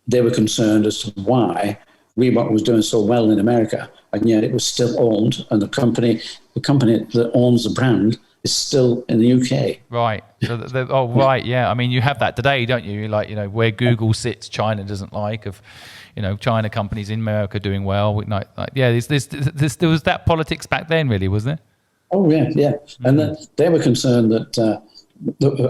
they were concerned as to why Reebok was doing so well in America, and yet it was still owned, and the company that owns the brand is still in the UK. Right. So right. Yeah. I mean, you have that today, don't you? Like, where Google sits, China doesn't like of, China companies in America doing well. There was that politics back then, really, wasn't there? Oh yeah, yeah. And they were concerned that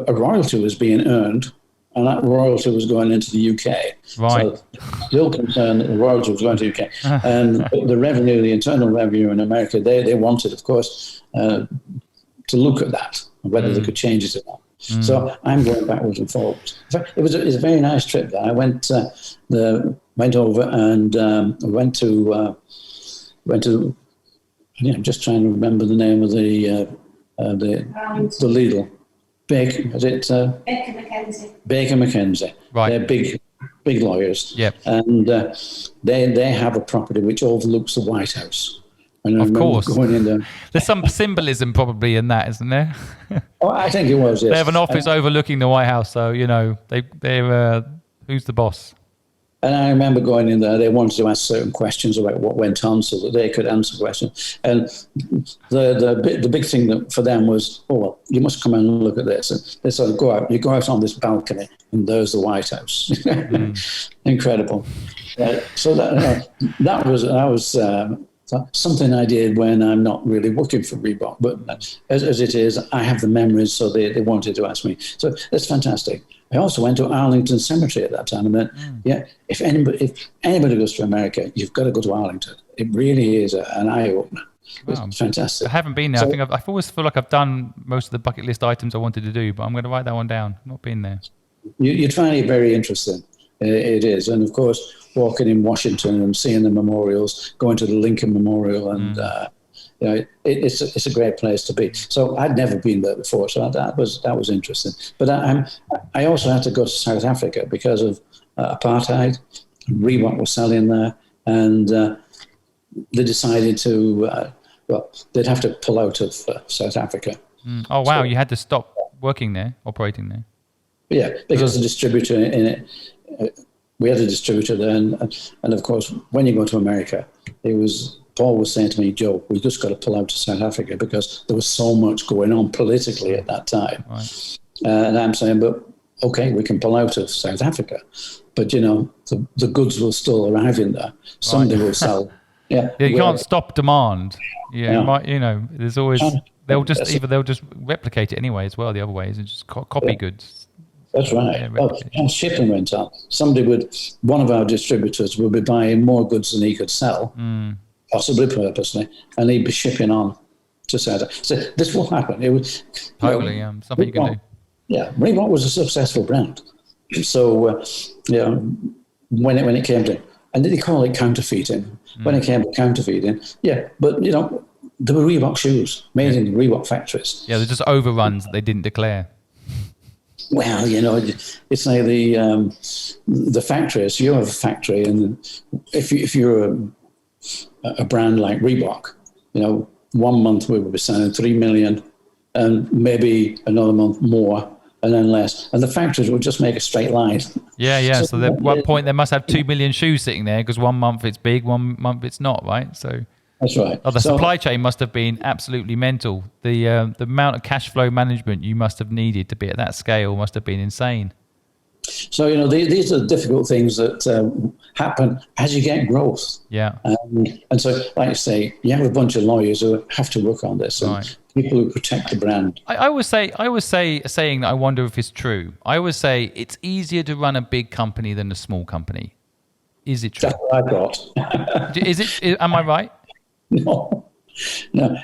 a royalty was being earned, and that royalty was going into the UK. Right. So still concerned that the royalty was going to the UK, and the revenue, the internal revenue in America, they wanted, of course, to look at that and whether they could change it or not. So I'm going backwards and forwards. In fact, it was a very nice trip. I went over and went to. I'm just trying to remember the name of the Lidl. Baker McKenzie. Baker McKenzie. Right. They're big lawyers. Yeah. And they have a property which overlooks the White House. And of course. Going in there. There's some symbolism probably in that, isn't there? I think it was, yes. They have an office overlooking the White House, so, they're who's the boss? And I remember going in there, they wanted to ask certain questions about what went on so that they could answer questions. And the big thing that for them was, oh, well, you must come and look at this. And they said, go out. You go out on this balcony, and there's the White House. Incredible. So that was something I did when I'm not really working for Reebok. But as it is, I have the memories, so they wanted to ask me. So that's fantastic. I also went to Arlington Cemetery at that time, and then, if anybody goes to America, you've got to go to Arlington. It really is an eye opener. It's fantastic. I haven't been there. So, I've always feel like I've done most of the bucket list items I wanted to do, but I'm going to write that one down. I've not been there. You'd find it very interesting. It is, and of course, walking in Washington and seeing the memorials, going to the Lincoln Memorial, and it's a great place to be. So I'd never been there before, so that was interesting. But I also had to go to South Africa because of apartheid. Reebok was selling there, and they decided to they'd have to pull out of South Africa. Oh wow! So, you had to stop working there, operating there. Yeah, because the distributor in it. We had a distributor there, and of course, when you go to America, Paul was saying to me, Joe, we just got to pull out to South Africa because there was so much going on politically at that time. Right. And I'm saying, but okay, we can pull out of South Africa, but the goods will still arrive in there. Somebody will sell. Yeah, you can't stop demand. There's always they'll just replicate it anyway as well. The other way is just copy goods. That's right. And shipping went up. One of our distributors would be buying more goods than he could sell, possibly purposely, and he'd be shipping on to South Africa. So this will happen. It was totally something you can do. Yeah, Reebok was a successful brand. So when it came to, and did they call it counterfeiting? When it came to counterfeiting, but there were Reebok shoes made in the Reebok factories. Yeah, they're just overruns that they didn't declare. Well, it's like the factories. You have a factory, and if you're a brand like Reebok, 1 month we will be selling 3 million, and maybe another month more, and then less. And the factories will just make a straight line. Yeah. So at one point they must have 2 million shoes sitting there because 1 month it's big, 1 month it's not, right? So. That's right. The supply chain must have been absolutely mental. The amount of cash flow management you must have needed to be at that scale must have been insane. So, these are the difficult things that happen as you get growth. Yeah. And so, like I say, you have a bunch of lawyers who have to work on this, and people who protect the brand. I always say a saying that I wonder if it's true. I always say it's easier to run a big company than a small company. Is it true? That's what I thought. Is it? Am I right? No.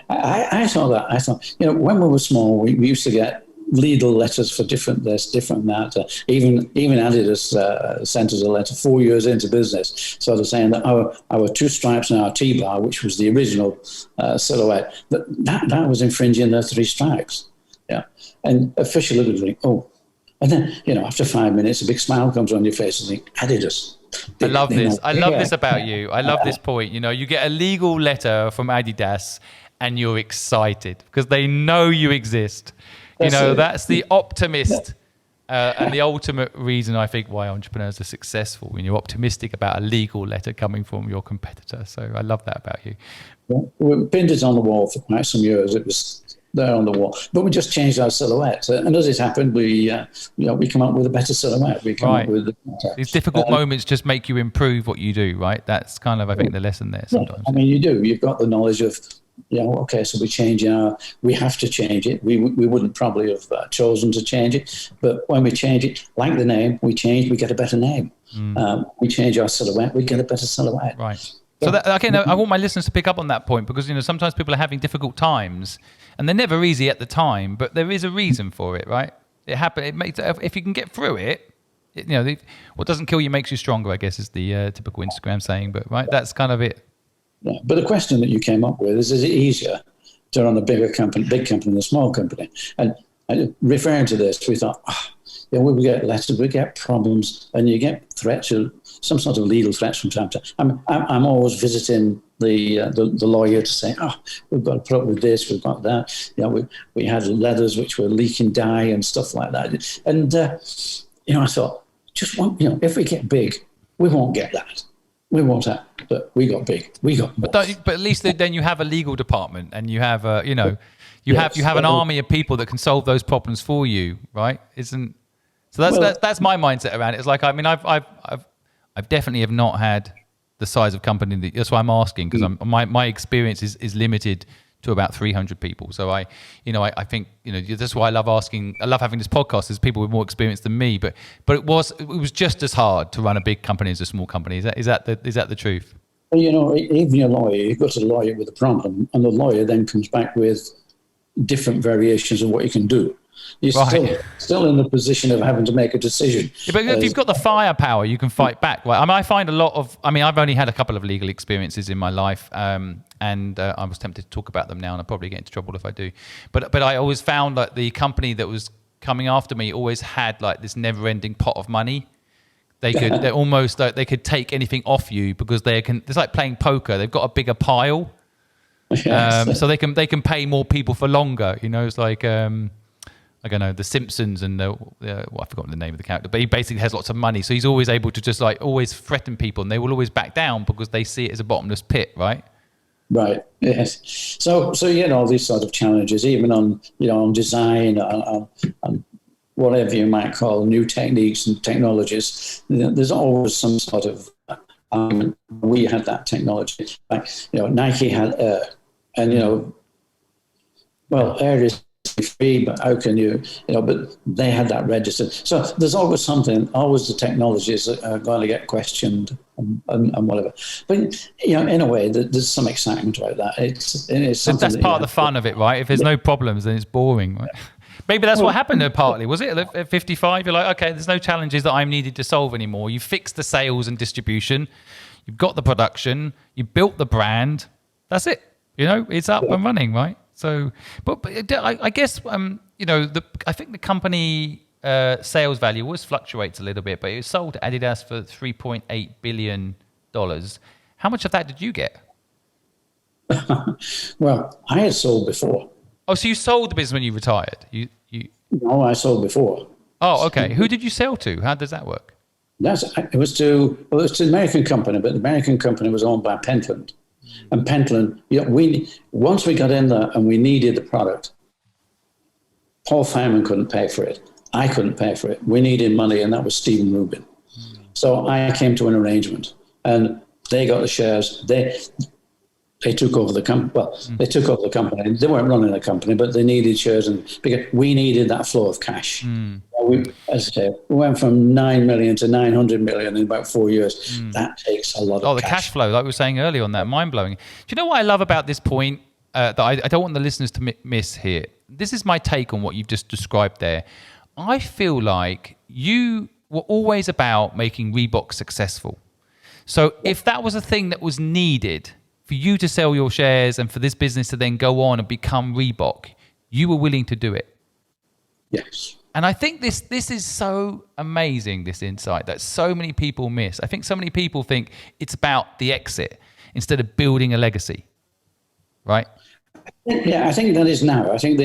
I saw that. I thought, when we were small, we used to get legal letters for different this, different that. Even Adidas sent us a letter 4 years into business, sort of saying that our 2 stripes and our T-bar, which was the original silhouette, that was infringing their 3 stripes. Yeah, and officially would think, and then after 5 minutes, a big smile comes on your face and think, Adidas. I love this. I love this about you. I love this point. You get a legal letter from Adidas and you're excited because they know you exist. That's the optimist and the ultimate reason I think why entrepreneurs are successful when you're optimistic about a legal letter coming from your competitor. So I love that about you. We pinned it on the wall for quite some years. It was there on the wall, but we just changed our silhouette, and as it happened, we come up with a better silhouette. We come up with these difficult moments just make you improve what you do, right? That's kind of I think the lesson there sometimes. I mean, you do. You've got the knowledge of, okay, so we have to change it. We wouldn't probably have chosen to change it, but when we change it, like the name, we get a better name. We change our silhouette, we get a better silhouette. Right. So I want my listeners to pick up on that point because sometimes people are having difficult times and they're never easy at the time, but there is a reason for it, right? It happens. It makes if you can get through it. What doesn't kill you makes you stronger, I guess, is the typical Instagram saying. But right, that's kind of it. Yeah, but the question that you came up with is it easier to run a big company than a small company? And referring to this, we thought, we get letters, we get problems, and you get threats, some sort of legal threats from time to time. I'm always visiting the lawyer to say, we've got to put up with this, we've got that. We had leathers which were leaking dye and stuff like that. And I thought, if we get big, We won't get that. We won't have, but we got big. We got more. But at least then you have a legal department, and you have you have an army of people that can solve those problems for you, right? That's my mindset around it. It's like, I mean, I've definitely have not had the size of company. That's why I'm asking, because my experience is limited to about 300 people. So I think, that's why I love having this podcast, is people with more experience than me. But it was just as hard to run a big company as a small company. Is that the truth? Well, even your lawyer, you've got a lawyer with a problem, and the lawyer then comes back with different variations of what you can do. You're still in the position of having to make a decision. Yeah, but if you've got the firepower, you can fight back. Right? I find I've only had a couple of legal experiences in my life, and I was tempted to talk about them now, and I'll probably get into trouble if I do. But I always found that the company that was coming after me always had like this never-ending pot of money. They're almost like they could take anything off you, because it's like playing poker. They've got a bigger pile, so they can pay more people for longer. It's like. I don't know, The Simpsons, and I've forgotten the name of the character, but he basically has lots of money. So he's always able to just like always threaten people, and they will always back down because they see it as a bottomless pit, right? Right. Yes. So these sort of challenges, even on design, on whatever you might call new techniques and technologies, there's always some sort of argument. We had that technology. Like, Nike had Air, and Air is free, but how can you, but they had that registered. So there's always always the technologies that are going to get questioned and whatever. But, in a way, there's some excitement about that. It's something that's part of the fun of it, right? If there's no problems, then it's boring, right? Maybe that's what happened there partly, was it? At 55, you're like, okay, there's no challenges that I'm needed to solve anymore. You fixed the sales and distribution. You've got the production. You built the brand. That's it. It's up and running, right? So, but I guess, I think the company sales value always fluctuates a little bit, but it was sold to Adidas for $3.8 billion. How much of that did you get? Well, I had sold before. Oh, so you sold the business when you retired? No, I sold before. Oh, okay. Who did you sell to? How does that work? It was to an American company, but the American company was owned by Pentland. And Pentland, once we got in there and we needed the product, Paul Fireman couldn't pay for it. I couldn't pay for it. We needed money, and that was Stephen Rubin. So I came to an arrangement, and they got the shares. They took over the company. Well, they took over the company. They weren't running the company, but they needed shares, and because we needed that flow of cash. As I say, we went from 9 million to 900 million in about 4 years. That takes a lot of cash. Oh, the cash flow, like we were saying earlier on that, mind-blowing. Do you know what I love about this point that I don't want the listeners to miss here? This is my take on what you've just described there. I feel like you were always about making Reebok successful. So if that was a thing that was needed for you to sell your shares and for this business to then go on and become Reebok, you were willing to do it. Yes. And I think this is so amazing, this insight that so many people miss. I think so many people think it's about the exit instead of building a legacy, right? Yeah, I think that is now. I think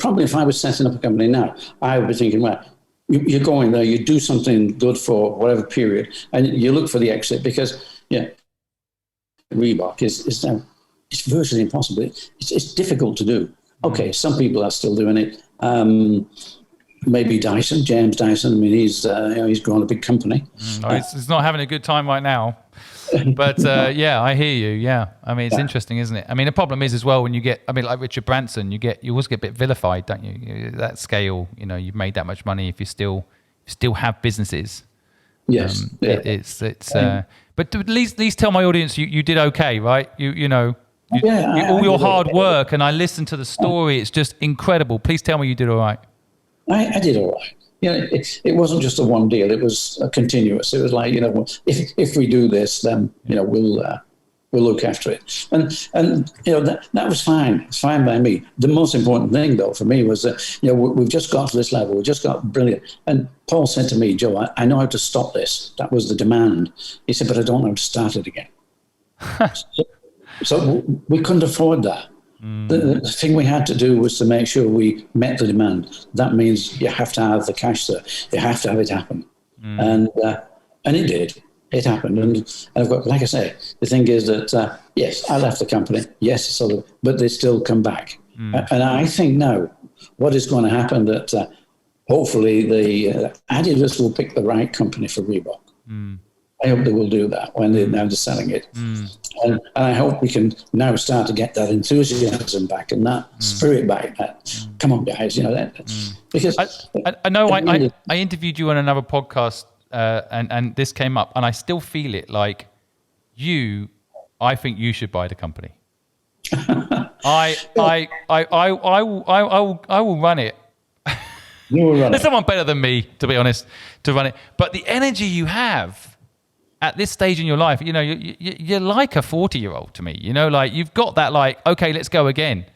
probably if I was setting up a company now, I would be thinking, well, you're going there, you do something good for whatever period, and you look for the exit because, Reebok is now, it's virtually impossible. It's difficult to do. Okay, some people are still doing it. Maybe James Dyson. I mean, he's grown a big company. He's not having a good time right now. But I hear you. Yeah, I mean, it's interesting, isn't it? I mean, the problem is as well when you get, like Richard Branson, you always get a bit vilified, don't you? That scale, you've made that much money if you still have businesses. Yes, but at least tell my audience you did okay, right? All your hard work, and I listened to the story. It's just incredible. Please tell me you did all right. I did all right. It wasn't just a one deal. It was a continuous. It was like, if we do this, then, we'll look after it. And that was fine. It's fine by me. The most important thing, though, for me was that, we've just got to this level. We just got brilliant. And Paul said to me, Joe, I know how to stop this. That was the demand. He said, but I don't know how to start it again. So we couldn't afford that. The thing we had to do was to make sure we met the demand. That means you have to have the cash there. You have to have it happen. And it did. it happened. And I've got, like I say, the thing is that, yes, I left the company. Yes, sort of, but they still come back. And I think now what is going to happen that hopefully the Adidas will pick the right company for Reebok. I hope they will do that when they're now selling it. And I hope we can now start to get that enthusiasm back and that spirit back. Come on, guys, because I know I interviewed you on another podcast and this came up, and I still feel it like I think you should buy the company. I will run it. You will run There's it. someone better than me, to be honest, to run it. But the energy you have at this stage in your life, you're like a 40-year-old to me. Like you've got that, like, okay, let's go again,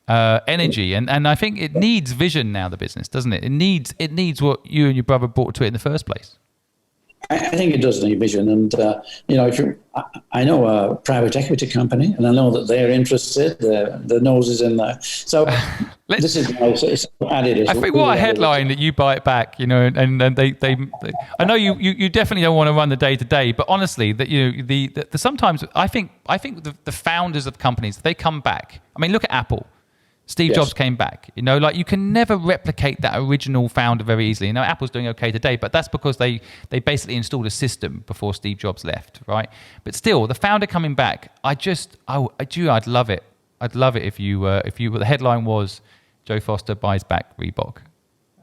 energy, and I think it needs vision now. The business, doesn't it? It needs what you and your brother brought to it in the first place. I think it does need vision, and I know a private equity company, and I know that they're interested. The nose is in there. So this is nice. It's Adidas. I think what a headline that you buy it back, and they I know you definitely don't want to run the day to day, but honestly, that the sometimes I think the founders of companies, they come back. I mean, look at Apple. Steve Jobs came back. Like you can never replicate that original founder very easily. Apple's doing okay today, but that's because they basically installed a system before Steve Jobs left, right? But still, the founder coming back, I'd love it. I'd love it if the headline was Joe Foster buys back Reebok.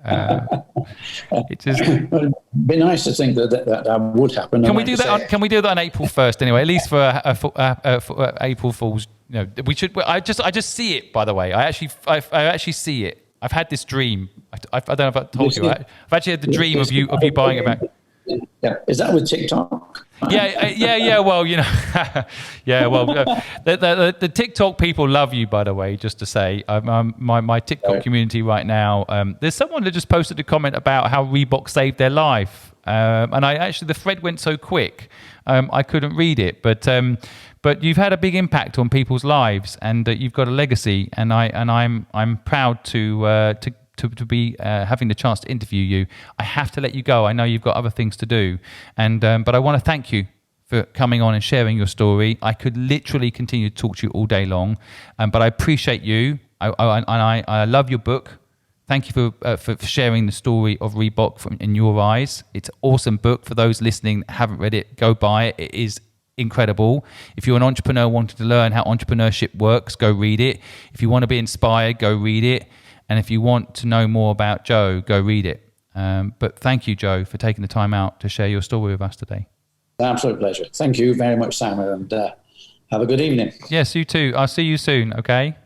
It just it'd be nice to think that would happen. Can we do that? Can we do that on April 1st anyway? At least for April Fool's. We should. I just see it. By the way, I actually see it. I've had this dream. I don't know if I told you. I've actually had the dream of you buying it back. Yeah, is that with TikTok? Yeah. Well, the TikTok people love you. By the way, just to say, my TikTok community right now. There's someone that just posted a comment about how Reebok saved their life, and the thread went so quick, I couldn't read it, but you've had a big impact on people's lives, and you've got a legacy, and I'm proud to be having the chance to interview you. I have to let you go. I know you've got other things to do, but I want to thank you for coming on and sharing your story. I could literally continue to talk to you all day long, but I appreciate you. I love your book. Thank you for sharing the story of Reebok in your eyes. It's an awesome book. For those listening that haven't read it, go buy it. It is incredible. If you're an entrepreneur wanting to learn how entrepreneurship works, go read it. If you want to be inspired, go read it. And if you want to know more about Joe, go read it. But thank you, Joe, for taking the time out to share your story with us today. Absolute pleasure. Thank you very much, Simon, and have a good evening. Yes, you too. I'll see you soon, okay?